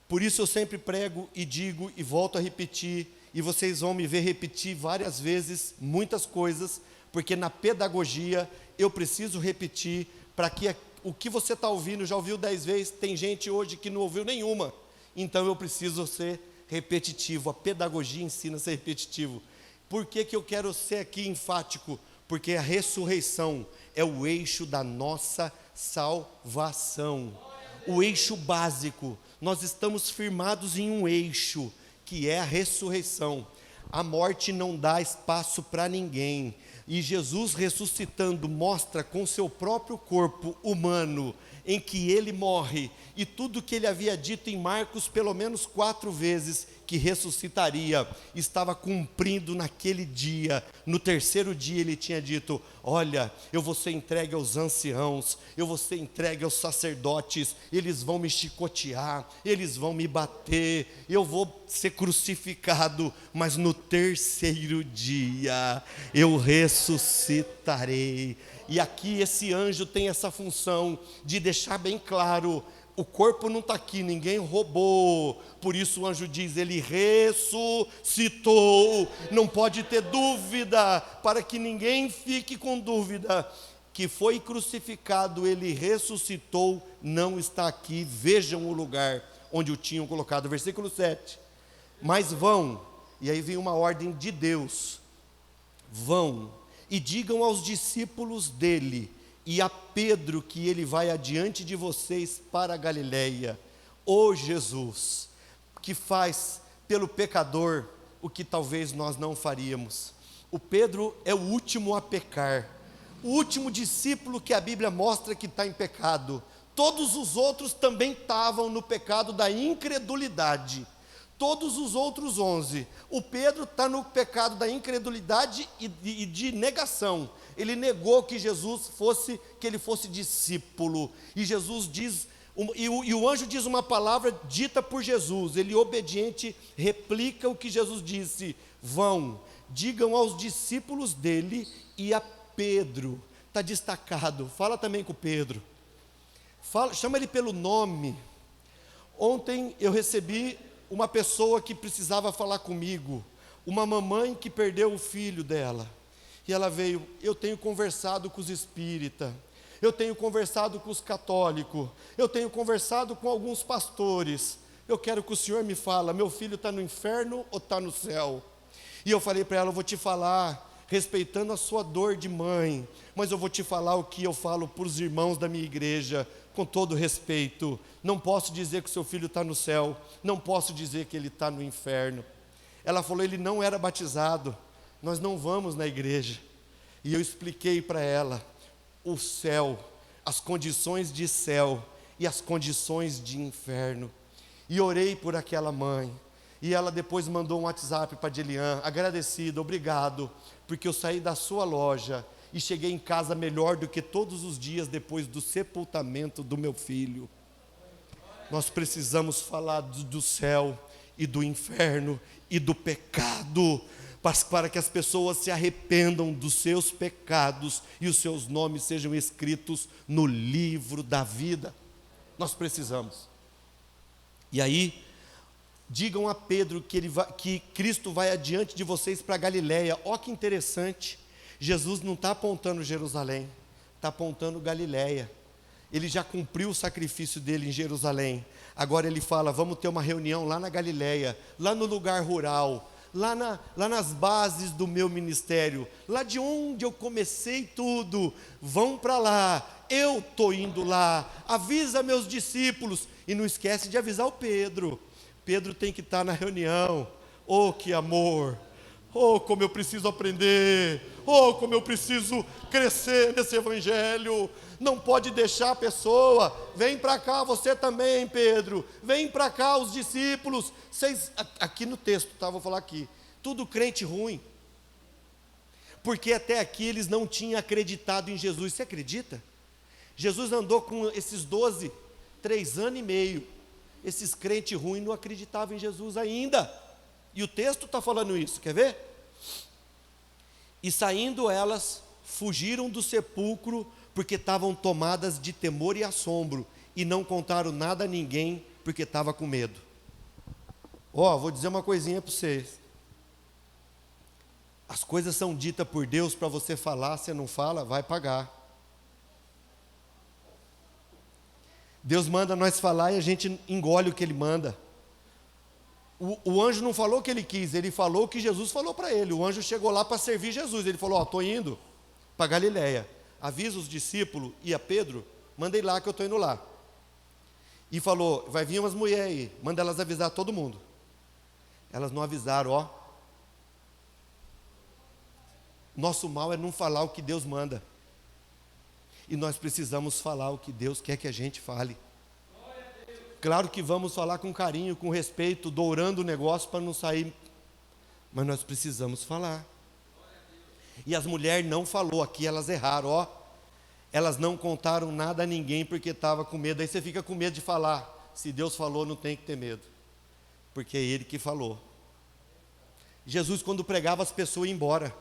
Por isso eu sempre prego e digo e volto a repetir, e vocês vão me ver repetir várias vezes muitas coisas, porque na pedagogia eu preciso repetir para que o que você está ouvindo, já ouviu 10 vezes, tem gente hoje que não ouviu nenhuma, então eu preciso ser repetitivo. A pedagogia ensina a ser repetitivo. Por que eu quero ser aqui enfático? Porque a ressurreição é o eixo da nossa salvação, o eixo básico. Nós estamos firmados em um eixo, que é a ressurreição. A morte não dá espaço para ninguém, e Jesus ressuscitando mostra com seu próprio corpo humano, em que ele morre, e tudo que ele havia dito em Marcos pelo menos 4 vezes, que ressuscitaria, estava cumprindo naquele dia. No 3º dia ele tinha dito, olha, eu vou ser entregue aos anciãos, eu vou ser entregue aos sacerdotes, eles vão me chicotear, eles vão me bater, eu vou ser crucificado, mas no 3º dia eu ressuscitarei. E aqui esse anjo tem essa função de deixar bem claro O corpo não está aqui, ninguém roubou. Por isso o anjo diz, ele ressuscitou. Não pode ter dúvida, para que ninguém fique com dúvida. Que foi crucificado, ele ressuscitou, não está aqui. Vejam o lugar onde o tinham colocado. Versículo 7. Mas vão, e aí vem uma ordem de Deus. Vão e digam aos discípulos dele e a Pedro que ele vai adiante de vocês para a Galileia. Ó Jesus, que faz pelo pecador o que talvez nós não faríamos. O Pedro é o último a pecar, o último discípulo que a Bíblia mostra que está em pecado. Todos os outros também estavam no pecado da incredulidade. Todos os outros 11, o Pedro está no pecado da incredulidade e de negação. Ele negou que Jesus fosse, que ele fosse discípulo. E Jesus diz, e o anjo diz uma palavra dita por Jesus. Ele obediente replica o que Jesus disse. Vão, digam aos discípulos dele e a Pedro. Está destacado. Fala também com Pedro. Chama ele pelo nome. Ontem eu recebi uma pessoa que precisava falar comigo, uma mamãe que perdeu o filho dela, e ela veio. Eu tenho conversado com os espíritas, eu tenho conversado com os católicos, eu tenho conversado com alguns pastores, eu quero que o senhor me fale, meu filho está no inferno ou está no céu? E eu falei para ela, eu vou te falar, respeitando a sua dor de mãe, mas eu vou te falar o que eu falo para os irmãos da minha igreja, com todo respeito. Não posso dizer que o seu filho está no céu, não posso dizer que ele está no inferno. Ela falou, ele não era batizado, nós não vamos na igreja. E eu expliquei para ela o céu, as condições de céu e as condições de inferno. E orei por aquela mãe. E ela depois mandou um WhatsApp para a Delian, agradecida, obrigado, porque eu saí da sua loja e cheguei em casa melhor do que todos os dias depois do sepultamento do meu filho. Nós precisamos falar do céu e do inferno e do pecado, para que as pessoas se arrependam dos seus pecados e os seus nomes sejam escritos no livro da vida. Nós precisamos. E aí, digam a Pedro que Cristo vai adiante de vocês para a Galileia. Ó que interessante, Jesus não está apontando Jerusalém, está apontando Galileia. Ele já cumpriu o sacrifício dele em Jerusalém. Agora ele fala, vamos ter uma reunião lá na Galileia, lá no lugar rural, lá nas bases do meu ministério, lá de onde eu comecei tudo. Vão para lá, eu estou indo lá, avisa meus discípulos. E não esquece de avisar o Pedro. Pedro tem que estar na reunião. Oh, que amor! Oh, como eu preciso aprender! Oh, como eu preciso crescer nesse evangelho! Não pode deixar a pessoa. Vem para cá, você também, Pedro. Vem para cá, os discípulos. Vocês, aqui no texto, tá? Vou falar aqui. Tudo crente ruim. Porque até aqui eles não tinham acreditado em Jesus. Você acredita? Jesus andou com esses 12, 3 anos e meio. Esses crentes ruins não acreditavam em Jesus ainda. E o texto está falando isso, quer ver? E saindo elas, fugiram do sepulcro, porque estavam tomadas de temor e assombro, e não contaram nada a ninguém, porque estava com medo. Vou dizer uma coisinha para vocês. As coisas são ditas por Deus para você falar, você não fala, vai pagar. Deus manda nós falar e a gente engole o que Ele manda. O anjo não falou o que ele quis, ele falou o que Jesus falou para ele. O anjo chegou lá para servir Jesus. Ele falou, estou indo para Galileia. Avisa os discípulos e a Pedro, mandei lá que eu estou indo lá. E falou, vai vir umas mulheres aí, manda elas avisar todo mundo. Elas não avisaram, Nosso mal é não falar o que Deus manda. E nós precisamos falar o que Deus quer que a gente fale. Claro que vamos falar com carinho, com respeito, dourando o negócio para não sair, mas nós precisamos falar. E as mulheres não falou, aqui elas erraram, elas não contaram nada a ninguém porque estava com medo. Aí você fica com medo de falar. Se Deus falou, não tem que ter medo, porque é Ele que falou. Jesus, quando pregava, as pessoas iam embora.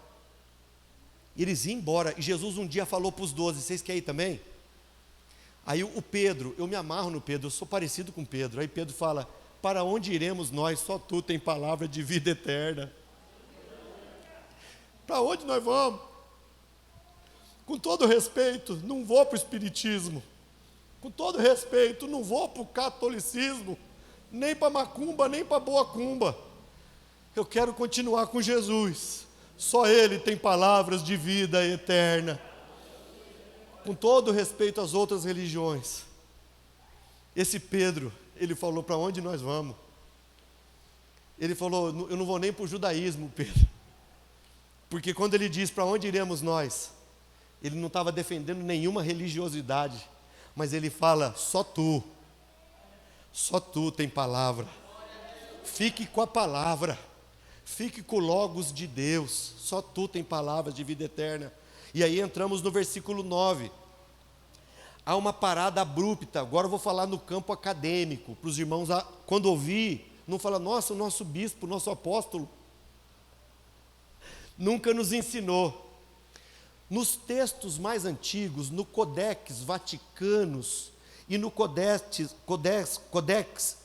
Eles iam embora, e Jesus um dia falou para os 12, vocês querem ir também? Aí o Pedro, eu me amarro no Pedro, eu sou parecido com Pedro. Aí Pedro fala: para onde iremos nós? Só tu tem palavra de vida eterna. Para onde nós vamos? Com todo respeito, não vou para o espiritismo. Com todo respeito, não vou para o catolicismo, nem para macumba, nem para boa cumba. Eu quero continuar com Jesus. Só Ele tem palavras de vida eterna. Com todo respeito às outras religiões, esse Pedro, ele falou: para onde nós vamos? Ele falou: eu não vou nem para o judaísmo, Pedro. Porque quando ele diz para onde iremos nós, ele não estava defendendo nenhuma religiosidade, mas ele fala: só tu tem palavra. Fique com a palavra, fique com o Logos de Deus, só tu tem palavras de vida eterna. E aí entramos no versículo 9. Há uma parada abrupta. Agora eu vou falar no campo acadêmico, para os irmãos, quando ouvir, não fala: nossa, o nosso bispo, o nosso apóstolo nunca nos ensinou. Nos textos mais antigos, no Codex Vaticanos e no Codex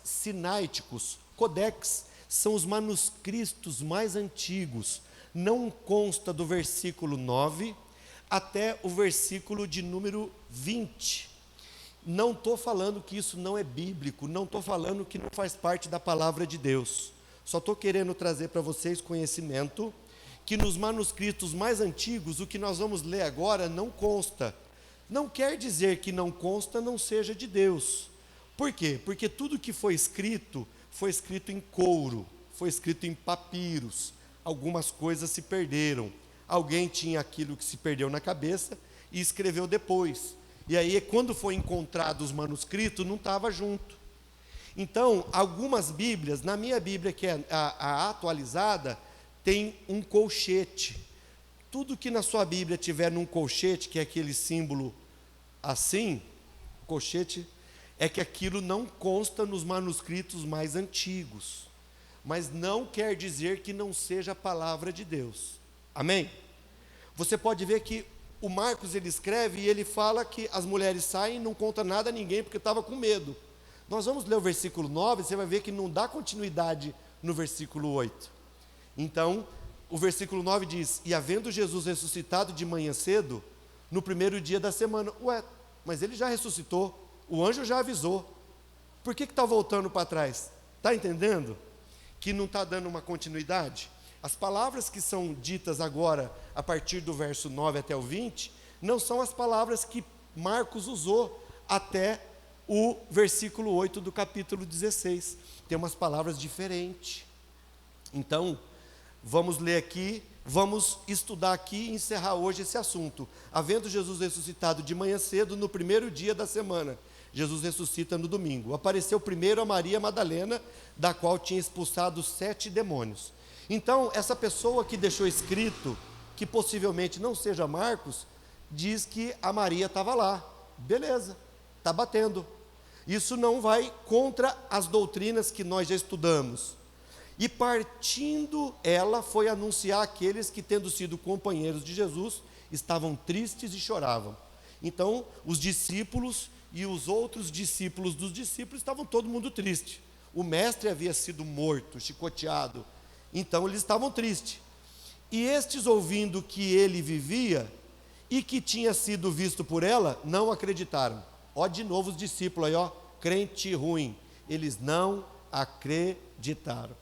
Sinaíticos, Codex são os manuscritos mais antigos, não consta do versículo 9 até o versículo de número 20. Não estou falando que isso não é bíblico, não estou falando que não faz parte da palavra de Deus, só estou querendo trazer para vocês conhecimento que nos manuscritos mais antigos, o que nós vamos ler agora não consta. Não quer dizer que não consta não seja de Deus. Por quê? Porque tudo que foi escrito em couro, foi escrito em papiros. Algumas coisas se perderam. Alguém tinha aquilo que se perdeu na cabeça e escreveu depois. E aí, quando foi encontrado os manuscritos, não estava junto. Então, algumas Bíblias, na minha Bíblia, que é a atualizada, tem um colchete. Tudo que na sua Bíblia tiver num colchete, que é aquele símbolo assim, colchete, é que aquilo não consta nos manuscritos mais antigos. Mas não quer dizer que não seja a palavra de Deus. Amém? Você pode ver que o Marcos, ele escreve e ele fala que as mulheres saem e não conta nada a ninguém porque estava com medo. Nós vamos ler o versículo 9, você vai ver que não dá continuidade no versículo 8. Então, o versículo 9 diz: e havendo Jesus ressuscitado de manhã cedo, no primeiro dia da semana. Ué, mas ele já ressuscitou, o anjo já avisou. Por que está voltando para trás? Está entendendo? Que não está dando uma continuidade? As palavras que são ditas agora, a partir do verso 9 até o 20, não são as palavras que Marcos usou até o versículo 8 do capítulo 16. Tem umas palavras diferentes. Então, vamos ler aqui, vamos estudar aqui e encerrar hoje esse assunto. Havendo Jesus ressuscitado de manhã cedo, no primeiro dia da semana, Jesus ressuscita no domingo. Apareceu primeiro a Maria Madalena, da qual tinha expulsado 7 demônios. Então, essa pessoa que deixou escrito, que possivelmente não seja Marcos, diz que a Maria estava lá. Beleza, está batendo. Isso não vai contra as doutrinas que nós já estudamos. E partindo, ela foi anunciar àqueles que, tendo sido companheiros de Jesus, estavam tristes e choravam. Então, os discípulos e os outros discípulos dos discípulos estavam todo mundo triste. O mestre havia sido morto, chicoteado. Então, eles estavam tristes. E estes, ouvindo que ele vivia e que tinha sido visto por ela, não acreditaram. Ó, de novo os discípulos aí, ó, crente ruim. Eles não acreditaram.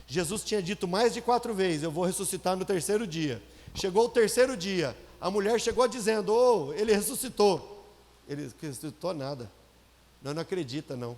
Jesus tinha dito mais de 4 vezes: eu vou ressuscitar no terceiro dia. Chegou o terceiro dia, a mulher chegou dizendo: oh, ele ressuscitou. Ele não ressuscitou nada. Não acredita não.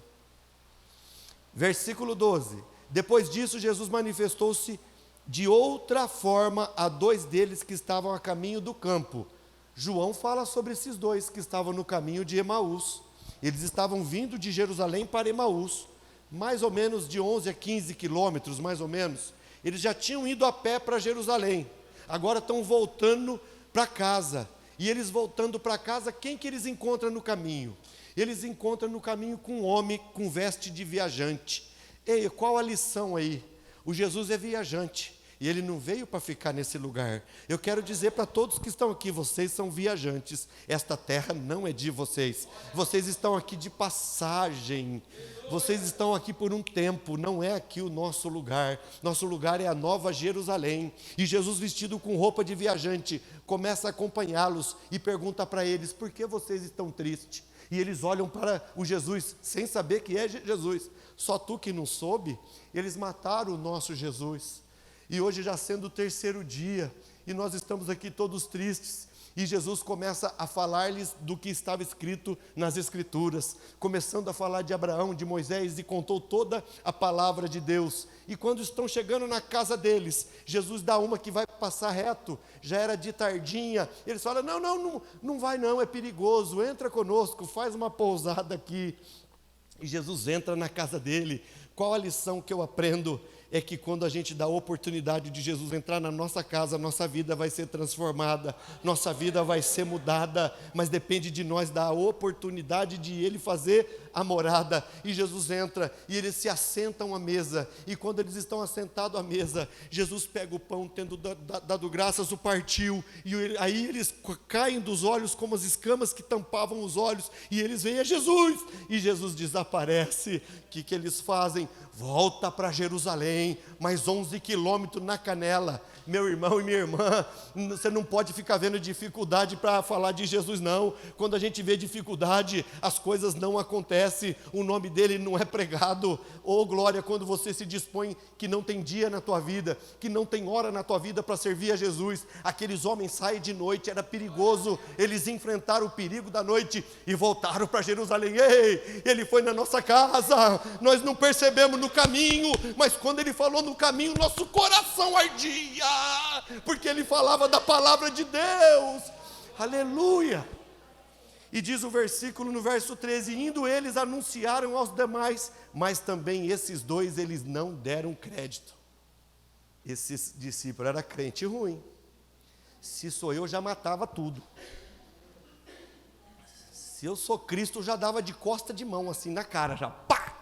Versículo 12. Depois disso, Jesus manifestou-se de outra forma a 2 deles que estavam a caminho do campo. João fala sobre esses 2 que estavam no caminho de Emaús. Eles estavam vindo de Jerusalém para Emaús, mais ou menos de 11 a 15 quilômetros, mais ou menos. Eles já tinham ido a pé para Jerusalém, agora estão voltando para casa. E eles voltando para casa, quem que eles encontram no caminho? Eles encontram no caminho com um homem com veste de viajante. Ei, qual a lição aí? O Jesus é viajante. E Ele não veio para ficar nesse lugar. Eu quero dizer para todos que estão aqui, vocês são viajantes. Esta terra não é de vocês. Vocês estão aqui de passagem. Vocês estão aqui por um tempo, não é aqui o nosso lugar. Nosso lugar é a Nova Jerusalém. E Jesus, vestido com roupa de viajante, começa a acompanhá-los e pergunta para eles: por que vocês estão tristes? E eles olham para o Jesus, sem saber que é Jesus. Só tu que não soube? Eles mataram o nosso Jesus. E hoje já sendo o terceiro dia, e nós estamos aqui todos tristes. E Jesus começa a falar-lhes do que estava escrito nas Escrituras, começando a falar de Abraão, de Moisés, e contou toda a palavra de Deus. E quando estão chegando na casa deles, Jesus dá uma que vai passar reto, já era de tardinha. Eles falam: não vai não, é perigoso, entra conosco, faz uma pousada aqui. E Jesus entra na casa dele. Qual a lição que eu aprendo? É que quando a gente dá a oportunidade de Jesus entrar na nossa casa, nossa vida vai ser transformada, nossa vida vai ser mudada, mas depende de nós dar a oportunidade de Ele fazer a morada. E Jesus entra, e eles se assentam à mesa, e quando eles estão assentados à mesa, Jesus pega o pão, tendo dado graças, o partiu, e aí eles caem dos olhos como as escamas que tampavam os olhos, e eles veem a Jesus, e Jesus desaparece. O que eles fazem? Volta para Jerusalém, mais 11 quilômetros na canela. Meu irmão e minha irmã, você não pode ficar vendo dificuldade para falar de Jesus, não. Quando a gente vê dificuldade, as coisas não acontecem, o nome dele não é pregado. Oh glória, quando você se dispõe que não tem dia na tua vida, que não tem hora na tua vida para servir a Jesus. Aqueles homens saem de noite, era perigoso, eles enfrentaram o perigo da noite e voltaram para Jerusalém. Ei, ele foi na nossa casa, nós não percebemos no caminho, mas quando ele falou no caminho, nosso coração ardia, porque ele falava da palavra de Deus. Aleluia. E diz o versículo no verso 13: indo eles anunciaram aos demais, mas também esses dois eles não deram crédito. Esses discípulos eram crente ruim. Se sou eu, já matava tudo. Se eu sou Cristo, eu já dava de costa de mão, assim na cara, já pá.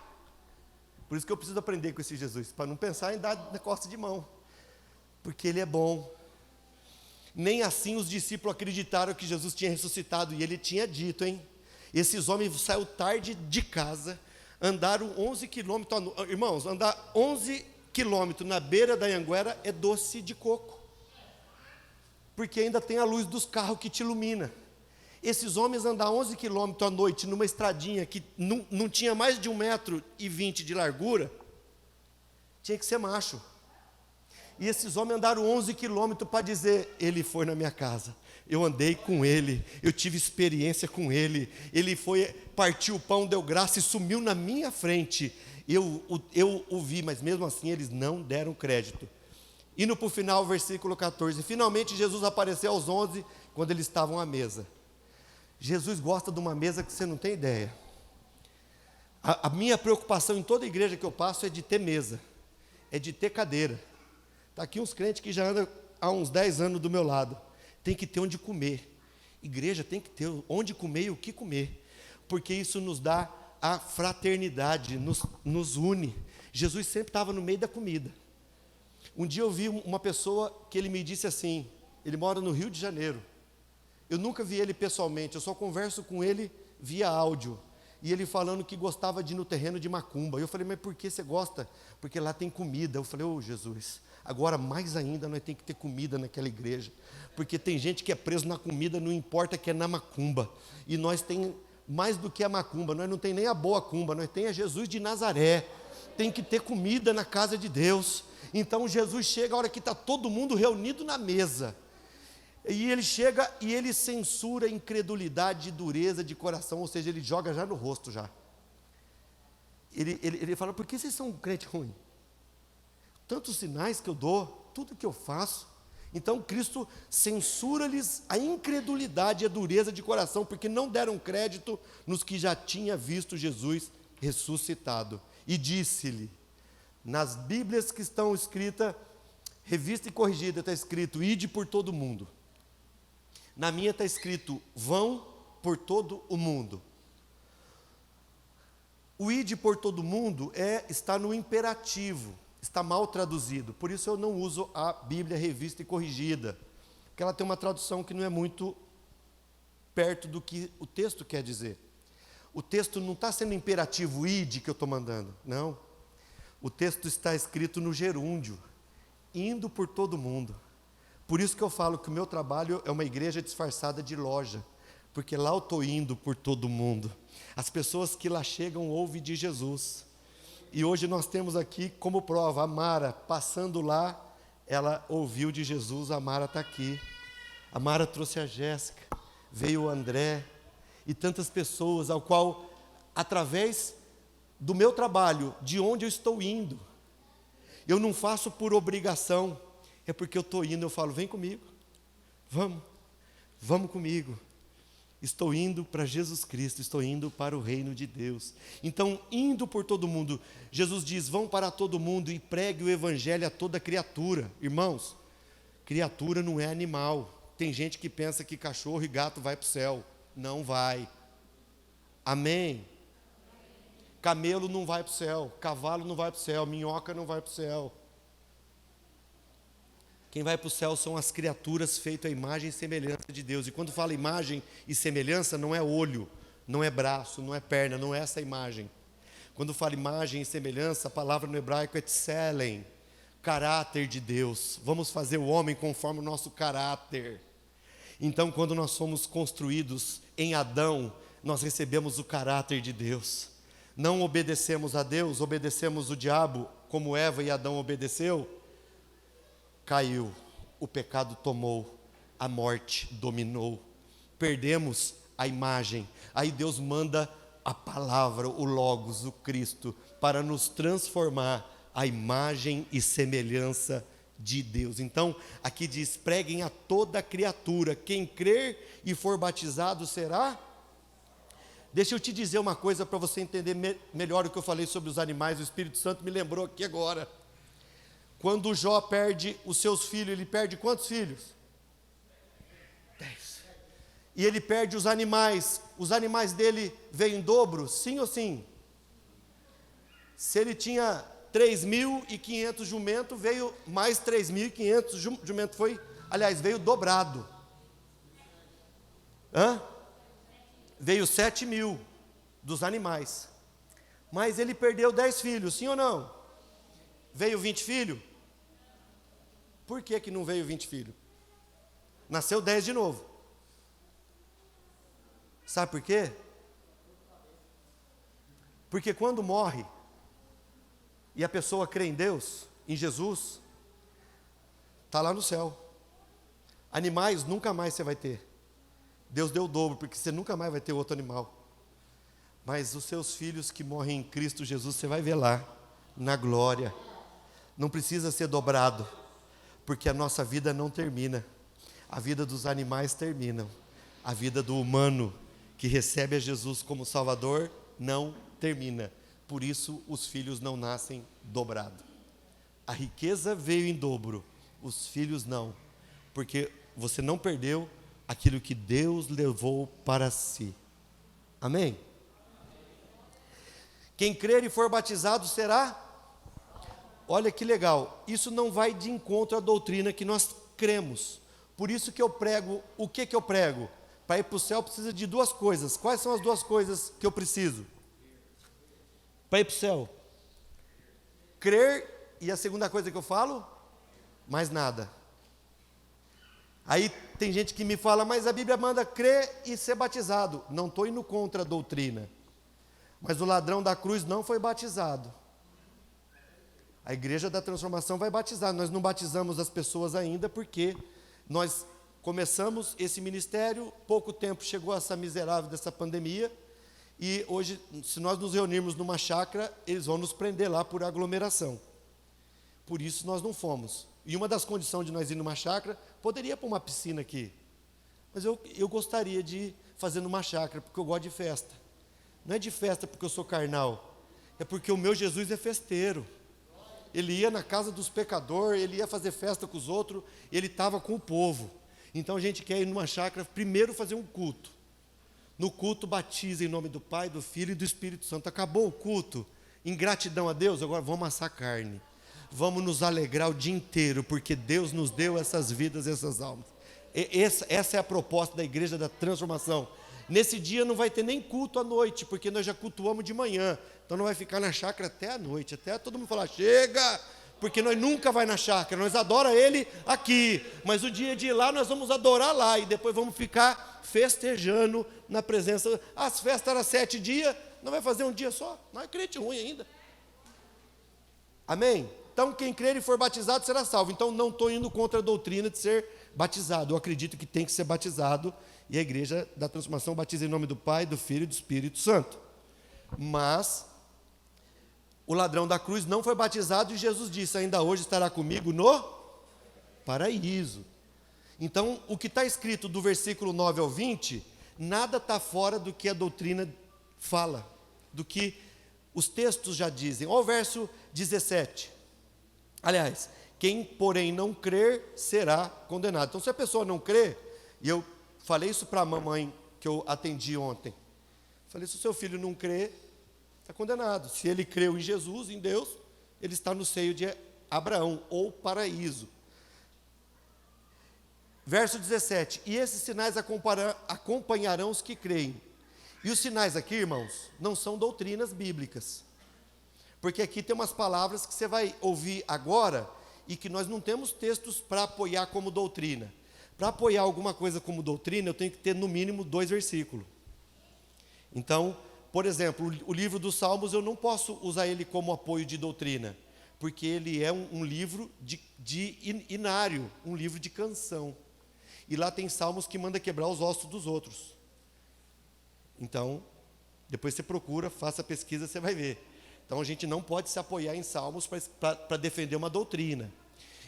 Por isso que eu preciso aprender com esse Jesus, para não pensar em dar na costa de mão, porque Ele é bom. Nem assim os discípulos acreditaram que Jesus tinha ressuscitado, e Ele tinha dito, esses homens saíram tarde de casa, andaram 11 quilômetros, irmãos, andar 11 quilômetros na beira da Anhanguera é doce de coco, porque ainda tem a luz dos carros que te ilumina. Esses homens andar 11 quilômetros à noite numa estradinha que não tinha mais de 1,20 m de largura, tinha que ser macho. E esses homens andaram 11 quilômetros para dizer: ele foi na minha casa, eu andei com ele, eu tive experiência com ele, ele foi, partiu o pão, deu graça e sumiu na minha frente. Eu o vi, mas mesmo assim eles não deram crédito. Indo para o final, versículo 14: finalmente Jesus apareceu aos 11 quando eles estavam à mesa. Jesus gosta de uma mesa que você não tem ideia. A minha preocupação em toda igreja que eu passo é de ter mesa, é de ter cadeira. Está aqui uns crentes que já andam há uns 10 anos do meu lado. Tem que ter onde comer. Igreja tem que ter onde comer e o que comer, porque isso nos dá a fraternidade, nos une. Jesus sempre estava no meio da comida. Um dia eu vi uma pessoa que ele me disse assim, ele mora no Rio de Janeiro. Eu nunca vi ele pessoalmente, eu só converso com ele via áudio. E ele falando que gostava de ir no terreno de macumba. Eu falei: mas por que você gosta? Porque lá tem comida. Eu falei: ô Jesus, agora mais ainda nós temos que ter comida naquela igreja. Porque tem gente que é preso na comida, não importa que é na macumba. E nós tem mais do que a macumba, nós não tem nem a boa cumba, nós tem a Jesus de Nazaré. Tem que ter comida na casa de Deus. Então Jesus chega a hora que está todo mundo reunido na mesa. E ele chega e ele censura a incredulidade e dureza de coração, ou seja, ele joga já no rosto já. Ele fala: por que vocês são um crente ruim? Tantos sinais que eu dou, tudo que eu faço. Então Cristo censura-lhes a incredulidade e a dureza de coração, porque não deram crédito nos que já tinha visto Jesus ressuscitado. E disse-lhe, nas Bíblias que estão escritas, revista e corrigida, está escrito: ide por todo o mundo. Na minha está escrito: vão por todo o mundo. O ide por todo o mundo está no imperativo. está mal traduzido. Por isso eu não uso a Bíblia revista e corrigida, porque ela tem uma tradução que não é muito perto do que o texto quer dizer. O texto não está sendo imperativo ide que eu estou mandando, não. O texto está escrito no gerúndio, indo por todo mundo. Por isso que eu falo que o meu trabalho é uma igreja disfarçada de loja, porque lá eu estou indo por todo mundo. As pessoas que lá chegam ouvem de Jesus. E hoje nós temos aqui como prova, a Mara, passando lá, ela ouviu de Jesus, a Mara está aqui. A Mara trouxe a Jéssica, veio o André, e tantas pessoas, ao qual, através do meu trabalho, de onde eu estou indo, eu não faço por obrigação, é porque eu estou indo, eu falo, vem comigo, vamos comigo. Estou indo para Jesus Cristo, estou indo para o reino de Deus. Então, indo por todo mundo, Jesus diz, vão para todo mundo e pregue o evangelho a toda criatura. Irmãos, criatura não é animal. Tem gente que pensa que cachorro e gato vai para o céu. Não vai. Amém? Camelo não vai para o céu, cavalo não vai para o céu, minhoca não vai para o céu. Quem vai para o céu são as criaturas feitas à imagem e semelhança de Deus. E quando fala imagem e semelhança, não é olho, não é braço, não é perna, não é essa imagem. Quando fala imagem e semelhança, a palavra no hebraico é tselem, caráter de Deus. Vamos fazer o homem conforme o nosso caráter. Então, quando nós somos construídos em Adão, nós recebemos o caráter de Deus. Não obedecemos a Deus, obedecemos o diabo, como Eva e Adão obedeceu. Caiu, o pecado tomou, a morte dominou. Perdemos a imagem. Aí Deus manda a palavra, o Logos, o Cristo, para nos transformar a imagem e semelhança de Deus. Então, aqui diz, preguem a toda criatura, quem crer e for batizado será. Deixa eu te dizer uma coisa para você entender melhor o que eu falei sobre os animais, o Espírito Santo me lembrou aqui agora. Quando Jó perde os seus filhos, ele perde quantos filhos? 10. E ele perde os animais dele veio em dobro, sim ou sim? Se ele tinha 3.500 jumentos, veio mais 3.500 jumentos, veio dobrado. Veio 7.000 dos animais. Mas ele perdeu 10 filhos, sim ou não? Veio 20 filhos? Por que não veio 20 filhos? Nasceu 10 de novo. Sabe por quê? Porque quando morre, e a pessoa crê em Deus, em Jesus, está lá no céu. Animais nunca mais você vai ter. Deus deu o dobro, porque você nunca mais vai ter outro animal. Mas os seus filhos que morrem em Cristo Jesus, você vai ver lá, na glória. Não precisa ser dobrado, porque a nossa vida não termina. A vida dos animais termina. A vida do humano, que recebe a Jesus como Salvador, não termina. Por isso, os filhos não nascem dobrados. A riqueza veio em dobro, os filhos não. Porque você não perdeu aquilo que Deus levou para si. Amém? Quem crer e for batizado será? Olha que legal, isso não vai de encontro à doutrina que nós cremos. Por isso que eu prego, o que eu prego? Para ir para o céu precisa de duas coisas. Quais são as duas coisas que eu preciso? Para ir para o céu? Crer, e a segunda coisa que eu falo? Mais nada. Aí tem gente que me fala, mas a Bíblia manda crer e ser batizado. Não estou indo contra a doutrina. Mas o ladrão da cruz não foi batizado. A Igreja da Transformação vai batizar. Nós não batizamos as pessoas ainda porque nós começamos esse ministério, pouco tempo chegou essa miserável dessa pandemia, e hoje, se nós nos reunirmos numa chácara, eles vão nos prender lá por aglomeração. Por isso nós não fomos. E uma das condições de nós ir numa chácara, poderia ir para uma piscina aqui, mas eu gostaria de fazer numa chácara, porque eu gosto de festa. Não é de festa porque eu sou carnal, é porque o meu Jesus é festeiro. Ele ia na casa dos pecadores, ele ia fazer festa com os outros, ele estava com o povo. Então a gente quer ir numa chácara, primeiro fazer um culto. No culto batiza em nome do Pai, do Filho e do Espírito Santo. Acabou o culto, em gratidão a Deus, agora vamos assar carne. vamos nos alegrar o dia inteiro, porque Deus nos deu essas vidas, essas almas. Essa é a proposta da Igreja da Transformação. Nesse dia não vai ter nem culto à noite, porque nós já cultuamos de manhã. Então não vai ficar na chácara até a noite, até todo mundo falar, chega, porque nós nunca vai na chácara, nós adora Ele aqui. Mas o dia de ir lá, nós vamos adorar lá, e depois vamos ficar festejando na presença. As festas eram 7 dias, não vai fazer um dia só? Não é crente ruim ainda. Amém? Então quem crer e for batizado será salvo. Então não estou indo contra a doutrina de ser batizado. Eu acredito que tem que ser batizado. E a Igreja da Transformação batiza em nome do Pai, do Filho e do Espírito Santo. Mas o ladrão da cruz não foi batizado e Jesus disse, ainda hoje estará comigo no paraíso. Então, o que está escrito do versículo 9 ao 20, nada está fora do que a doutrina fala, do que os textos já dizem. Olha o verso 17. Aliás, quem porém não crer será condenado. Então, se a pessoa não crer, e eu falei isso para a mamãe que eu atendi ontem. Falei, se o seu filho não crer, está condenado. Se ele creu em Jesus, em Deus, ele está no seio de Abraão, ou paraíso. Verso 17, e esses sinais acompanharão os que creem. E os sinais aqui, irmãos, não são doutrinas bíblicas. Porque aqui tem umas palavras que você vai ouvir agora, e que nós não temos textos para apoiar como doutrina. Para apoiar alguma coisa como doutrina, eu tenho que ter no mínimo 2 versículos. Então, por exemplo, o livro dos Salmos, eu não posso usar ele como apoio de doutrina, porque ele é um livro de inário, um livro de canção. E lá tem salmos que manda quebrar os ossos dos outros. Então, depois você procura, faça a pesquisa, você vai ver. Então, a gente não pode se apoiar em salmos para defender uma doutrina.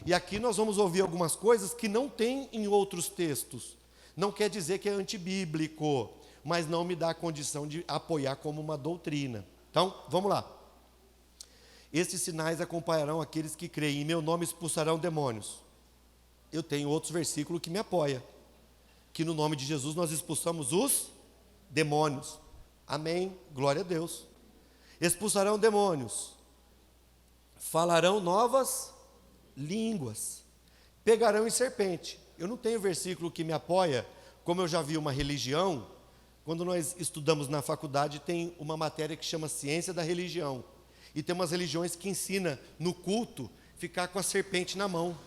E aqui nós vamos ouvir algumas coisas que não tem em outros textos. Não quer dizer que é antibíblico, mas não me dá a condição de apoiar como uma doutrina. Então, vamos lá. Estes sinais acompanharão aqueles que creem, em meu nome expulsarão demônios. Eu tenho outros versículos que me apoiam, que no nome de Jesus nós expulsamos os demônios. Amém, glória a Deus. Expulsarão demônios, falarão novas línguas, pegarão em serpente. Eu não tenho versículo que me apoia, como eu já vi uma religião. Quando nós estudamos na faculdade, tem uma matéria que chama Ciência da Religião. E tem umas religiões que ensinam no culto ficar com a serpente na mão.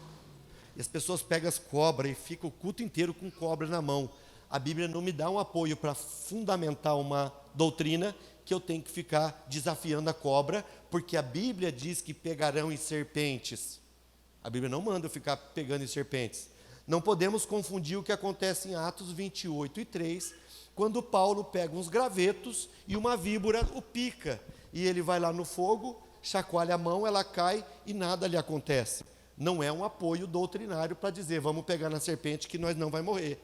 E as pessoas pegam as cobras e ficam o culto inteiro com cobra na mão. A Bíblia não me dá um apoio para fundamentar uma doutrina que eu tenho que ficar desafiando a cobra, porque a Bíblia diz que pegarão em serpentes. A Bíblia não manda eu ficar pegando em serpentes. Não podemos confundir o que acontece em Atos 28:3, quando Paulo pega uns gravetos e uma víbora o pica. E ele vai lá no fogo, chacoalha a mão, ela cai e nada lhe acontece. Não é um apoio doutrinário para dizer, vamos pegar na serpente que nós não vai morrer.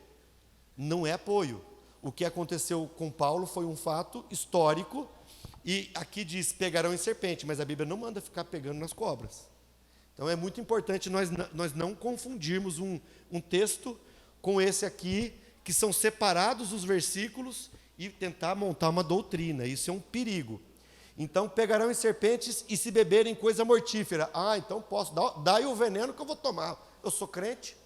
Não é apoio. O que aconteceu com Paulo foi um fato histórico, e aqui diz, pegarão em serpente, mas a Bíblia não manda ficar pegando nas cobras. Então é muito importante nós não confundirmos um texto com esse aqui, que são separados os versículos, e tentar montar uma doutrina. Isso é um perigo. Então pegarão em serpentes e se beberem coisa mortífera. Então posso, dá-lhe o veneno que eu vou tomar. Eu sou crente,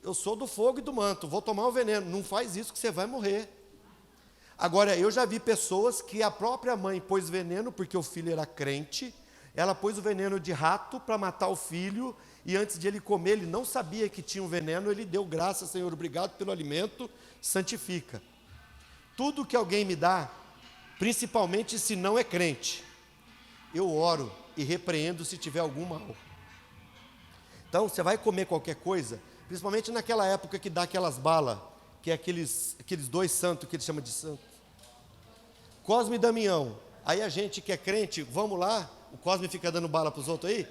eu sou do fogo e do manto, vou tomar o veneno. Não faz isso que você vai morrer. Agora, eu já vi pessoas que a própria mãe pôs veneno, porque o filho era crente. Ela pôs o veneno de rato para matar o filho, e antes de ele comer, ele não sabia que tinha um veneno, ele deu graças, Senhor, obrigado pelo alimento, santifica. Tudo que alguém me dá, principalmente se não é crente, eu oro e repreendo se tiver algum mal. Então, você vai comer qualquer coisa, principalmente naquela época que dá aquelas balas, que é aqueles 2 santos que ele chama de santo. Cosme e Damião. Aí a gente que é crente, vamos lá, o Cosme fica dando bala para os outros aí,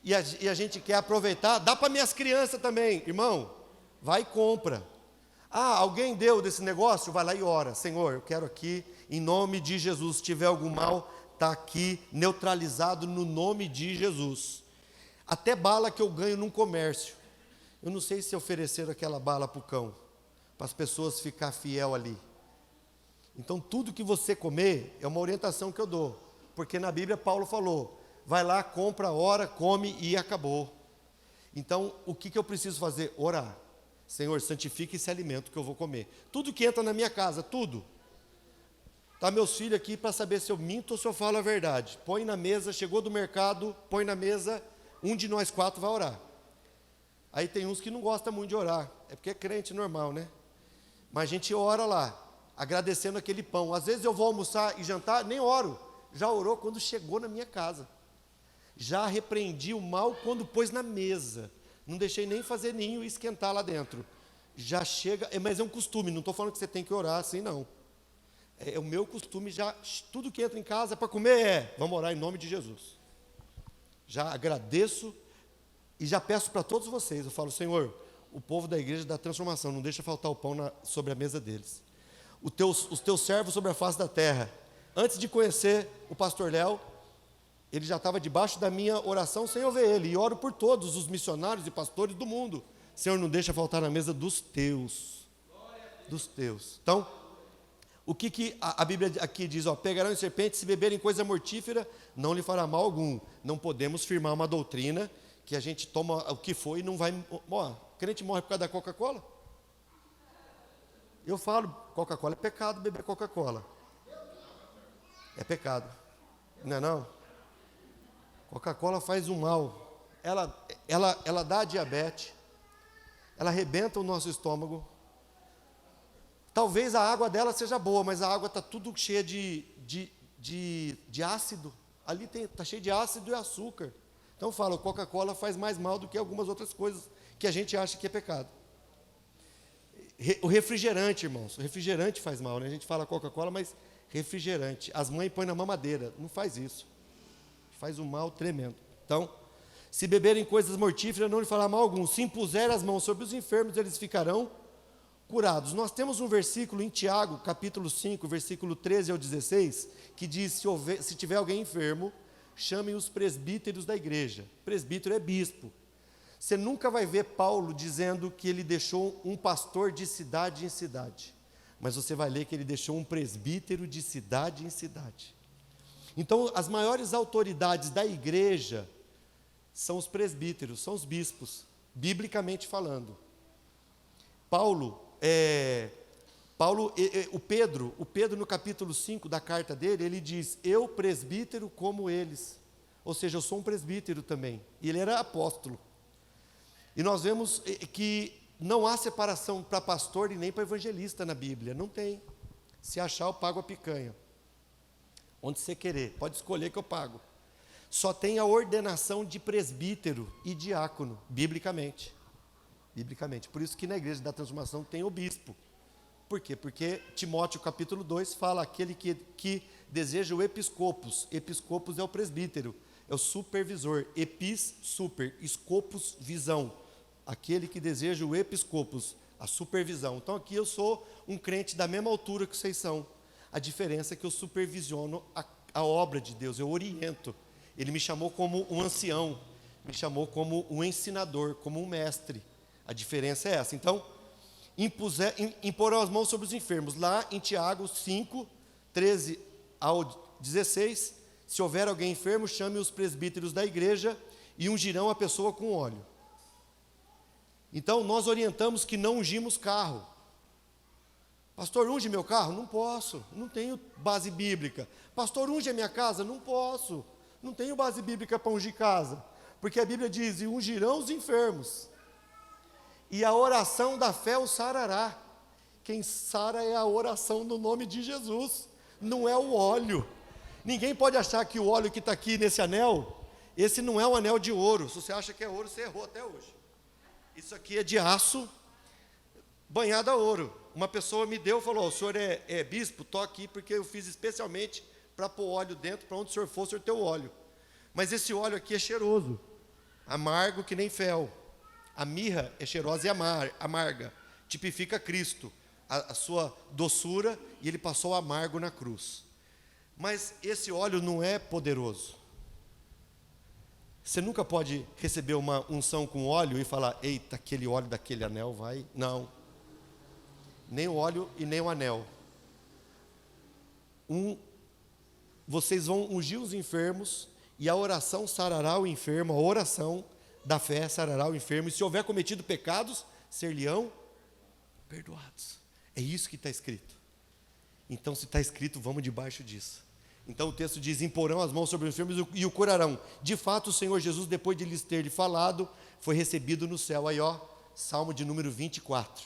e a gente quer aproveitar, dá para minhas crianças também, irmão, vai e compra. Alguém deu desse negócio? Vai lá e ora, Senhor, eu quero aqui, em nome de Jesus, se tiver algum mal, está aqui, neutralizado no nome de Jesus. Até bala que eu ganho num comércio, eu não sei se ofereceram aquela bala para o cão, para as pessoas ficar fiel ali. Então tudo que você comer, é uma orientação que eu dou, porque na Bíblia Paulo falou, vai lá, compra, ora, come e acabou. Então, o que eu preciso fazer? Orar. Senhor, santifique esse alimento que eu vou comer. Tudo que entra na minha casa, tudo. Tá meus filhos aqui para saber se eu minto ou se eu falo a verdade. Põe na mesa, chegou do mercado, põe na mesa, um de nós 4 vai orar. Aí tem uns que não gostam muito de orar, é porque é crente normal, né? Mas a gente ora lá, agradecendo aquele pão. Às vezes eu vou almoçar e jantar, nem oro. Já orou quando chegou na minha casa. Já repreendi o mal quando pôs na mesa. Não deixei nem fazer ninho e esquentar lá dentro. Já chega, mas é um costume, não estou falando que você tem que orar assim, não. É o meu costume, já tudo que entra em casa para comer vamos orar em nome de Jesus. Já agradeço e já peço para todos vocês, eu falo, Senhor, o povo da igreja da transformação, não deixa faltar o pão sobre a mesa deles. Os teus servos sobre a face da terra. Antes de conhecer o pastor Léo, ele já estava debaixo da minha oração sem eu ver ele. E oro por todos os missionários e pastores do mundo. Senhor, não deixa faltar na mesa dos teus. Dos teus. Então, o que a Bíblia aqui diz? Pegarão em serpentes, se beberem coisa mortífera, não lhe fará mal algum. Não podemos firmar uma doutrina que a gente toma o que foi e não vai... crente morre por causa da Coca-Cola? Eu falo, Coca-Cola é pecado, beber Coca-Cola. É pecado. Não é não? Coca-Cola faz um mal. Ela dá diabetes. Ela arrebenta o nosso estômago. Talvez a água dela seja boa, mas a água está tudo cheia de ácido. Ali está cheio de ácido e açúcar. Então eu falo, Coca-Cola faz mais mal do que algumas outras coisas que a gente acha que é pecado. O refrigerante, irmãos, o refrigerante faz mal, né? A gente fala Coca-Cola, mas refrigerante. As mães põem na mamadeira, não faz isso. Faz um mal tremendo. Então, se beberem coisas mortíferas, não lhe fará mal algum. Se impuser as mãos sobre os enfermos, eles ficarão curados. Nós temos um versículo em Tiago, capítulo 5, versículo 13 ao 16, que diz, se tiver alguém enfermo, chamem os presbíteros da igreja. Presbítero é bispo. Você nunca vai ver Paulo dizendo que ele deixou um pastor de cidade em cidade, mas você vai ler que ele deixou um presbítero de cidade em cidade. Então, as maiores autoridades da igreja são os presbíteros, são os bispos, biblicamente falando. O Pedro no capítulo 5 da carta dele, ele diz, eu presbítero como eles, ou seja, eu sou um presbítero também, e ele era apóstolo. E nós vemos que não há separação para pastor e nem para evangelista na Bíblia, não tem. Se achar, eu pago a picanha. Onde você querer, pode escolher que eu pago. Só tem a ordenação de presbítero e diácono, biblicamente. Biblicamente. Por isso que na igreja da transformação tem o bispo. Por quê? Porque Timóteo capítulo 2 fala aquele que deseja o episcopos. Episcopos é o presbítero, é o supervisor. Epis, super, escopos, visão. Aquele que deseja o episcopos, a supervisão. Então aqui eu sou um crente da mesma altura que vocês são. A diferença é que eu supervisiono a obra de Deus, eu oriento. Ele me chamou como um ancião, me chamou como um ensinador, como um mestre. A diferença é essa. Então, imporão as mãos sobre os enfermos. Lá em Tiago 5, 13 ao 16, se houver alguém enfermo, chame os presbíteros da igreja e ungirão a pessoa com óleo. Então, nós orientamos que não ungimos carro. Pastor, unge meu carro? Não posso, não tenho base bíblica. Pastor, unge a minha casa? Não posso, não tenho base bíblica para ungir casa. Porque a Bíblia diz, e ungirão os enfermos. E a oração da fé o sarará. Quem sara é a oração no nome de Jesus, não é o óleo. Ninguém pode achar que o óleo que está aqui nesse anel, esse não é um anel de ouro. Se você acha que é ouro, você errou até hoje. Isso aqui é de aço banhado a ouro. Uma pessoa me deu e falou, o senhor é bispo? Estou aqui porque eu fiz especialmente para pôr óleo dentro, para onde o senhor for, o senhor tem o óleo. Mas esse óleo aqui é cheiroso, amargo que nem fel. A mirra é cheirosa e amarga, tipifica Cristo, a sua doçura, e ele passou amargo na cruz. Mas esse óleo não é poderoso. Você nunca pode receber uma unção com óleo e falar, eita, aquele óleo daquele anel vai... Não. Nem o óleo e nem o anel. Vocês vão ungir os enfermos e a oração sarará o enfermo, a oração da fé sarará o enfermo, e se houver cometido pecados, ser-lhe-ão perdoados. É isso que está escrito. Então, se está escrito, vamos debaixo disso. Então o texto diz: imporão as mãos sobre os enfermos e o curarão. De fato, o Senhor Jesus, depois de lhes ter falado, foi recebido no céu. Aí, ó, Salmo de número 24.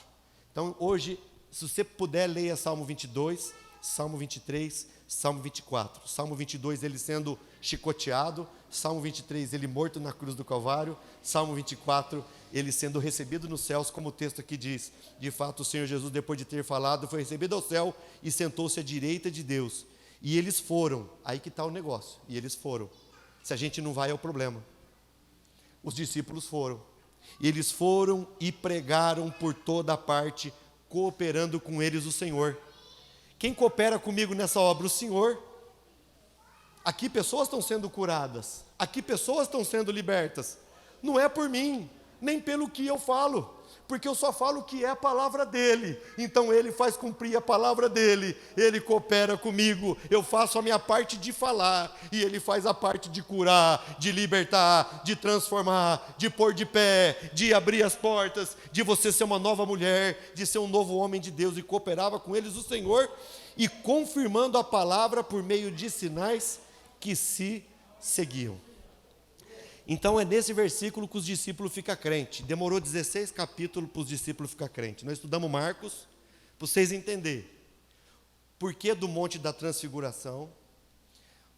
Então, hoje, se você puder, leia Salmo 22, Salmo 23, Salmo 24. Salmo 22, ele sendo chicoteado. Salmo 23, ele morto na cruz do Calvário. Salmo 24, ele sendo recebido nos céus, como o texto aqui diz. De fato, o Senhor Jesus, depois de ter falado, foi recebido ao céu e sentou-se à direita de Deus. E eles foram, aí que está o negócio, e eles foram. Se a gente não vai, é o problema. Os discípulos foram. E eles foram e pregaram por toda a parte, cooperando com eles o Senhor. Quem coopera comigo nessa obra? O Senhor. Aqui pessoas estão sendo curadas, aqui pessoas estão sendo libertas. Não é por mim, nem pelo que eu falo, porque eu só falo o que é a palavra dele. Então ele faz cumprir a palavra dele, ele coopera comigo, eu faço a minha parte de falar, e ele faz a parte de curar, de libertar, de transformar, de pôr de pé, de abrir as portas, de você ser uma nova mulher, de ser um novo homem de Deus. E cooperava com eles o Senhor, e confirmando a palavra por meio de sinais que se seguiam. Então é nesse versículo que os discípulos ficam crentes. Demorou 16 capítulos para os discípulos ficar crentes. Nós estudamos Marcos, para vocês entenderem. Por que do Monte da Transfiguração?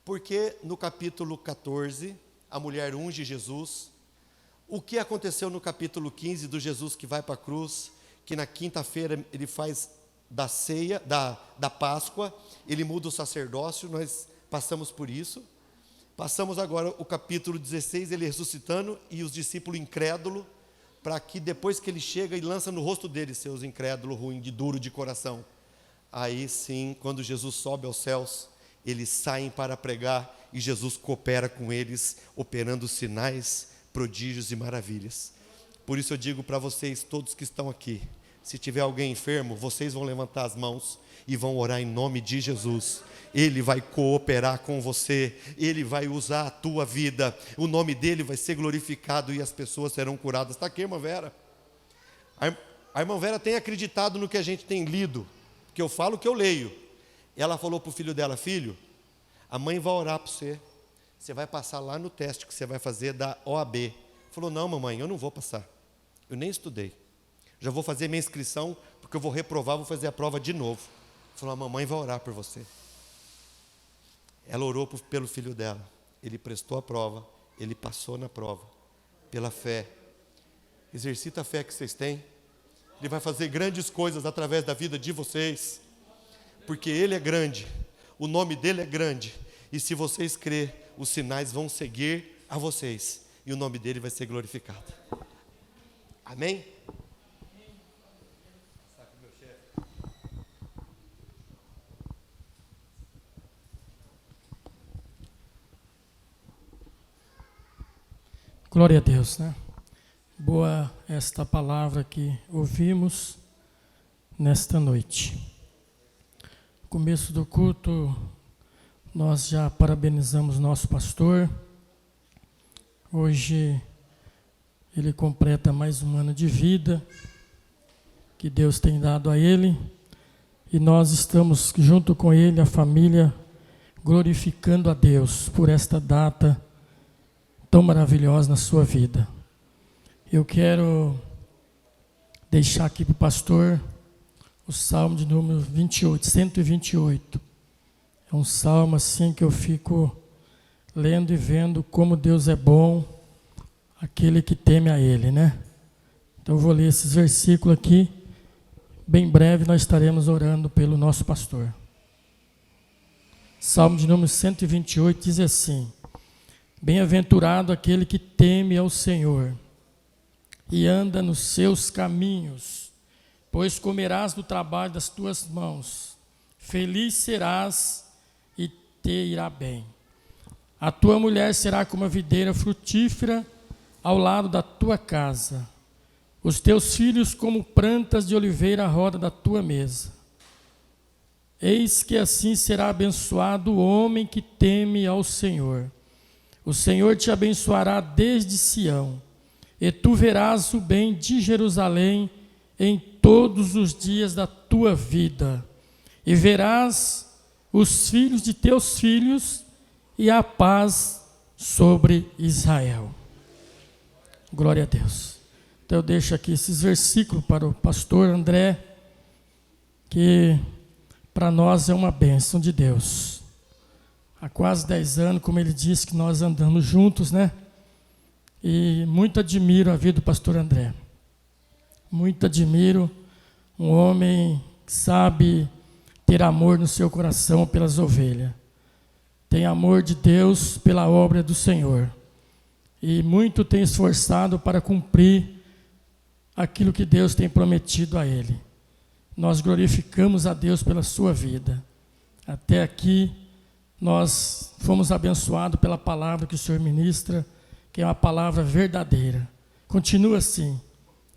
Porque no capítulo 14, a mulher unge Jesus. O que aconteceu no capítulo 15 do Jesus que vai para a cruz? Que na quinta-feira ele faz da ceia, da Páscoa, ele muda o sacerdócio, nós passamos por isso. Passamos agora o capítulo 16, ele ressuscitando e os discípulos incrédulos, para que depois que ele chega e lança no rosto deles, seus incrédulos, ruim, de duro de coração. Aí sim, quando Jesus sobe aos céus, eles saem para pregar e Jesus coopera com eles, operando sinais, prodígios e maravilhas. Por isso eu digo para vocês, todos que estão aqui, se tiver alguém enfermo, vocês vão levantar as mãos e vão orar em nome de Jesus. Ele vai cooperar com você, ele vai usar a tua vida, o nome dele vai ser glorificado e as pessoas serão curadas. Está aqui, irmã Vera. A irmã Vera tem acreditado no que a gente tem lido, porque eu falo o que eu leio. Ela falou para o filho dela: filho, a mãe vai orar para você, você vai passar lá no teste que você vai fazer da OAB. Falou: não, mamãe, eu não vou passar, eu nem estudei, já vou fazer minha inscrição, porque eu vou reprovar, vou fazer a prova de novo. Falou: a mamãe vai orar por você. Ela orou pelo filho dela, ele prestou a prova, ele passou na prova, pela fé. Exercita a fé que vocês têm, ele vai fazer grandes coisas através da vida de vocês, porque ele é grande, o nome dele é grande, e se vocês crerem, os sinais vão seguir a vocês, e o nome dele vai ser glorificado. Amém? Glória a Deus, né? Boa esta palavra que ouvimos nesta noite. No começo do culto, nós já parabenizamos nosso pastor. Hoje, ele completa mais um ano de vida que Deus tem dado a ele. E nós estamos junto com ele, a família, glorificando a Deus por esta data tão maravilhosa na sua vida. Eu quero deixar aqui para o pastor o salmo de número 28, 128. É um salmo assim que eu fico lendo e vendo como Deus é bom, aquele que teme a Ele, né? Então eu vou ler esses versículos aqui. Bem breve nós estaremos orando pelo nosso pastor. Salmo de número 128 diz assim: bem-aventurado aquele que teme ao Senhor e anda nos seus caminhos, pois comerás do trabalho das tuas mãos. Feliz serás e te irá bem. A tua mulher será como a videira frutífera ao lado da tua casa. Os teus filhos como plantas de oliveira à roda da tua mesa. Eis que assim será abençoado o homem que teme ao Senhor. O Senhor te abençoará desde Sião, e tu verás o bem de Jerusalém em todos os dias da tua vida, e verás os filhos de teus filhos e a paz sobre Israel. Glória a Deus. Então eu deixo aqui esses versículos para o pastor André, que para nós é uma bênção de Deus. Há quase 10 anos, como ele disse, que nós andamos juntos, né? E muito admiro a vida do pastor André. Muito admiro um homem que sabe ter amor no seu coração pelas ovelhas. Tem amor de Deus pela obra do Senhor. E muito tem esforçado para cumprir aquilo que Deus tem prometido a ele. Nós glorificamos a Deus pela sua vida. Até aqui, nós fomos abençoados pela palavra que o Senhor ministra, que é uma palavra verdadeira. Continua assim.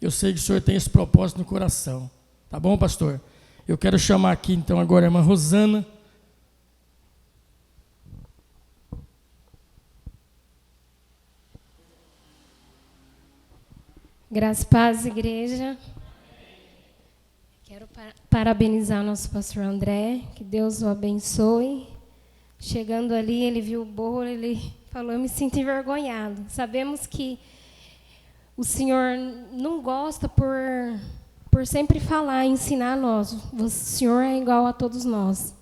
Eu sei que o Senhor tem esse propósito no coração. Tá bom, pastor? Eu quero chamar aqui, então, agora a irmã Rosana. Graças e paz, igreja. Quero parabenizar nosso pastor André, que Deus o abençoe. Chegando ali, ele viu o bolo, ele falou, eu me sinto envergonhado. Sabemos que o Senhor não gosta por sempre falar, ensinar nós. O Senhor é igual a todos nós.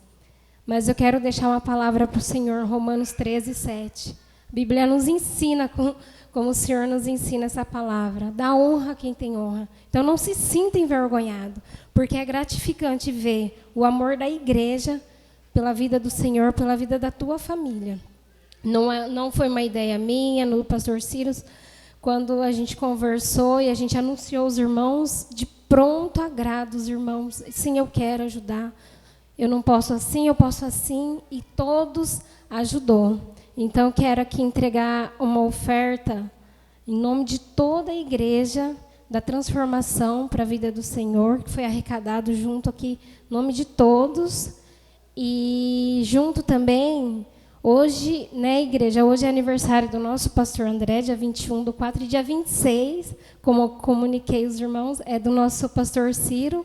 Mas eu quero deixar uma palavra para o Senhor, Romanos 13:7. A Bíblia nos ensina como o Senhor nos ensina essa palavra. Dá honra a quem tem honra. Então não se sinta envergonhado, porque é gratificante ver o amor da igreja pela vida do Senhor, pela vida da tua família. Não foi uma ideia minha, no pastor Ciro, quando a gente conversou e a gente anunciou os irmãos, de pronto agrado os irmãos. Sim, eu quero ajudar. Eu não posso assim, eu posso assim. E todos ajudou. Então, eu quero aqui entregar uma oferta em nome de toda a igreja da transformação para a vida do Senhor, que foi arrecadado junto aqui, em nome de todos. E junto também, hoje, né, igreja, hoje é aniversário do nosso pastor André, dia 21/4, e dia 26, como eu comuniquei os irmãos, é do nosso pastor Ciro.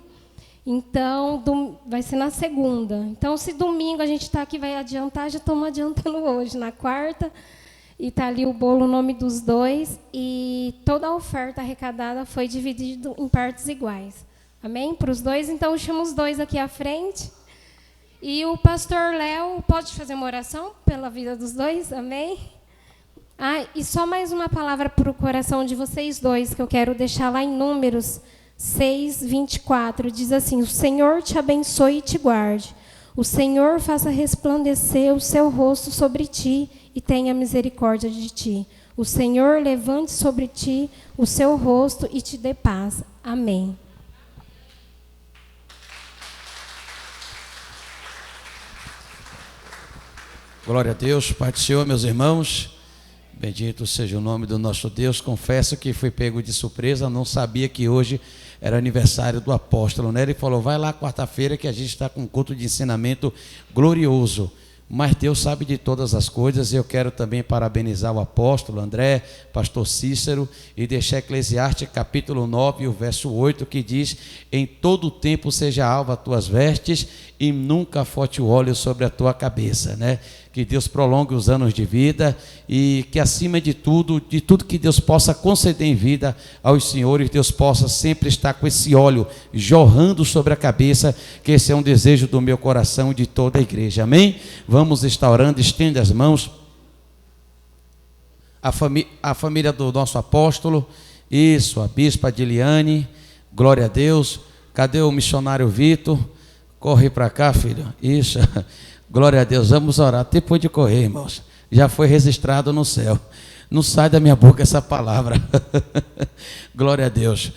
Então, vai ser na segunda. Então, se domingo a gente está aqui, vai adiantar, já estamos adiantando hoje, na quarta. E está ali o bolo, o nome dos dois. E toda a oferta arrecadada foi dividida em partes iguais. Amém? Para os dois. Então, eu chamo os dois aqui à frente. E o pastor Léo pode fazer uma oração pela vida dos dois? Amém? E só mais uma palavra para o coração de vocês dois, que eu quero deixar lá em Números 6:24, diz assim: o Senhor te abençoe e te guarde. O Senhor faça resplandecer o seu rosto sobre ti e tenha misericórdia de ti. O Senhor levante sobre ti o seu rosto e te dê paz. Amém. Glória a Deus, Pai do Senhor, meus irmãos. Bendito seja o nome do nosso Deus. Confesso que fui pego de surpresa, não sabia que hoje era aniversário do apóstolo, né? Ele falou, vai lá quarta-feira que a gente está com um culto de ensinamento glorioso. Mas Deus sabe de todas as coisas, e eu quero também parabenizar o apóstolo André, pastor Cícero, e deixar Eclesiastes capítulo 9, o verso 8, que diz, em todo tempo seja alva as tuas vestes, e nunca falte o óleo sobre a tua cabeça, né? Que Deus prolongue os anos de vida, e que acima de tudo que Deus possa conceder em vida aos senhores, Deus possa sempre estar com esse óleo jorrando sobre a cabeça, que esse é um desejo do meu coração e de toda a igreja, amém? Vamos estar orando, estenda as mãos. A família do nosso apóstolo, isso, a bispa Diliane, glória a Deus. Cadê o missionário Vitor? Corre para cá, filho, isso. Glória a Deus, vamos orar. Depois de correr, irmãos, já foi registrado no céu. Não sai da minha boca essa palavra. Glória a Deus.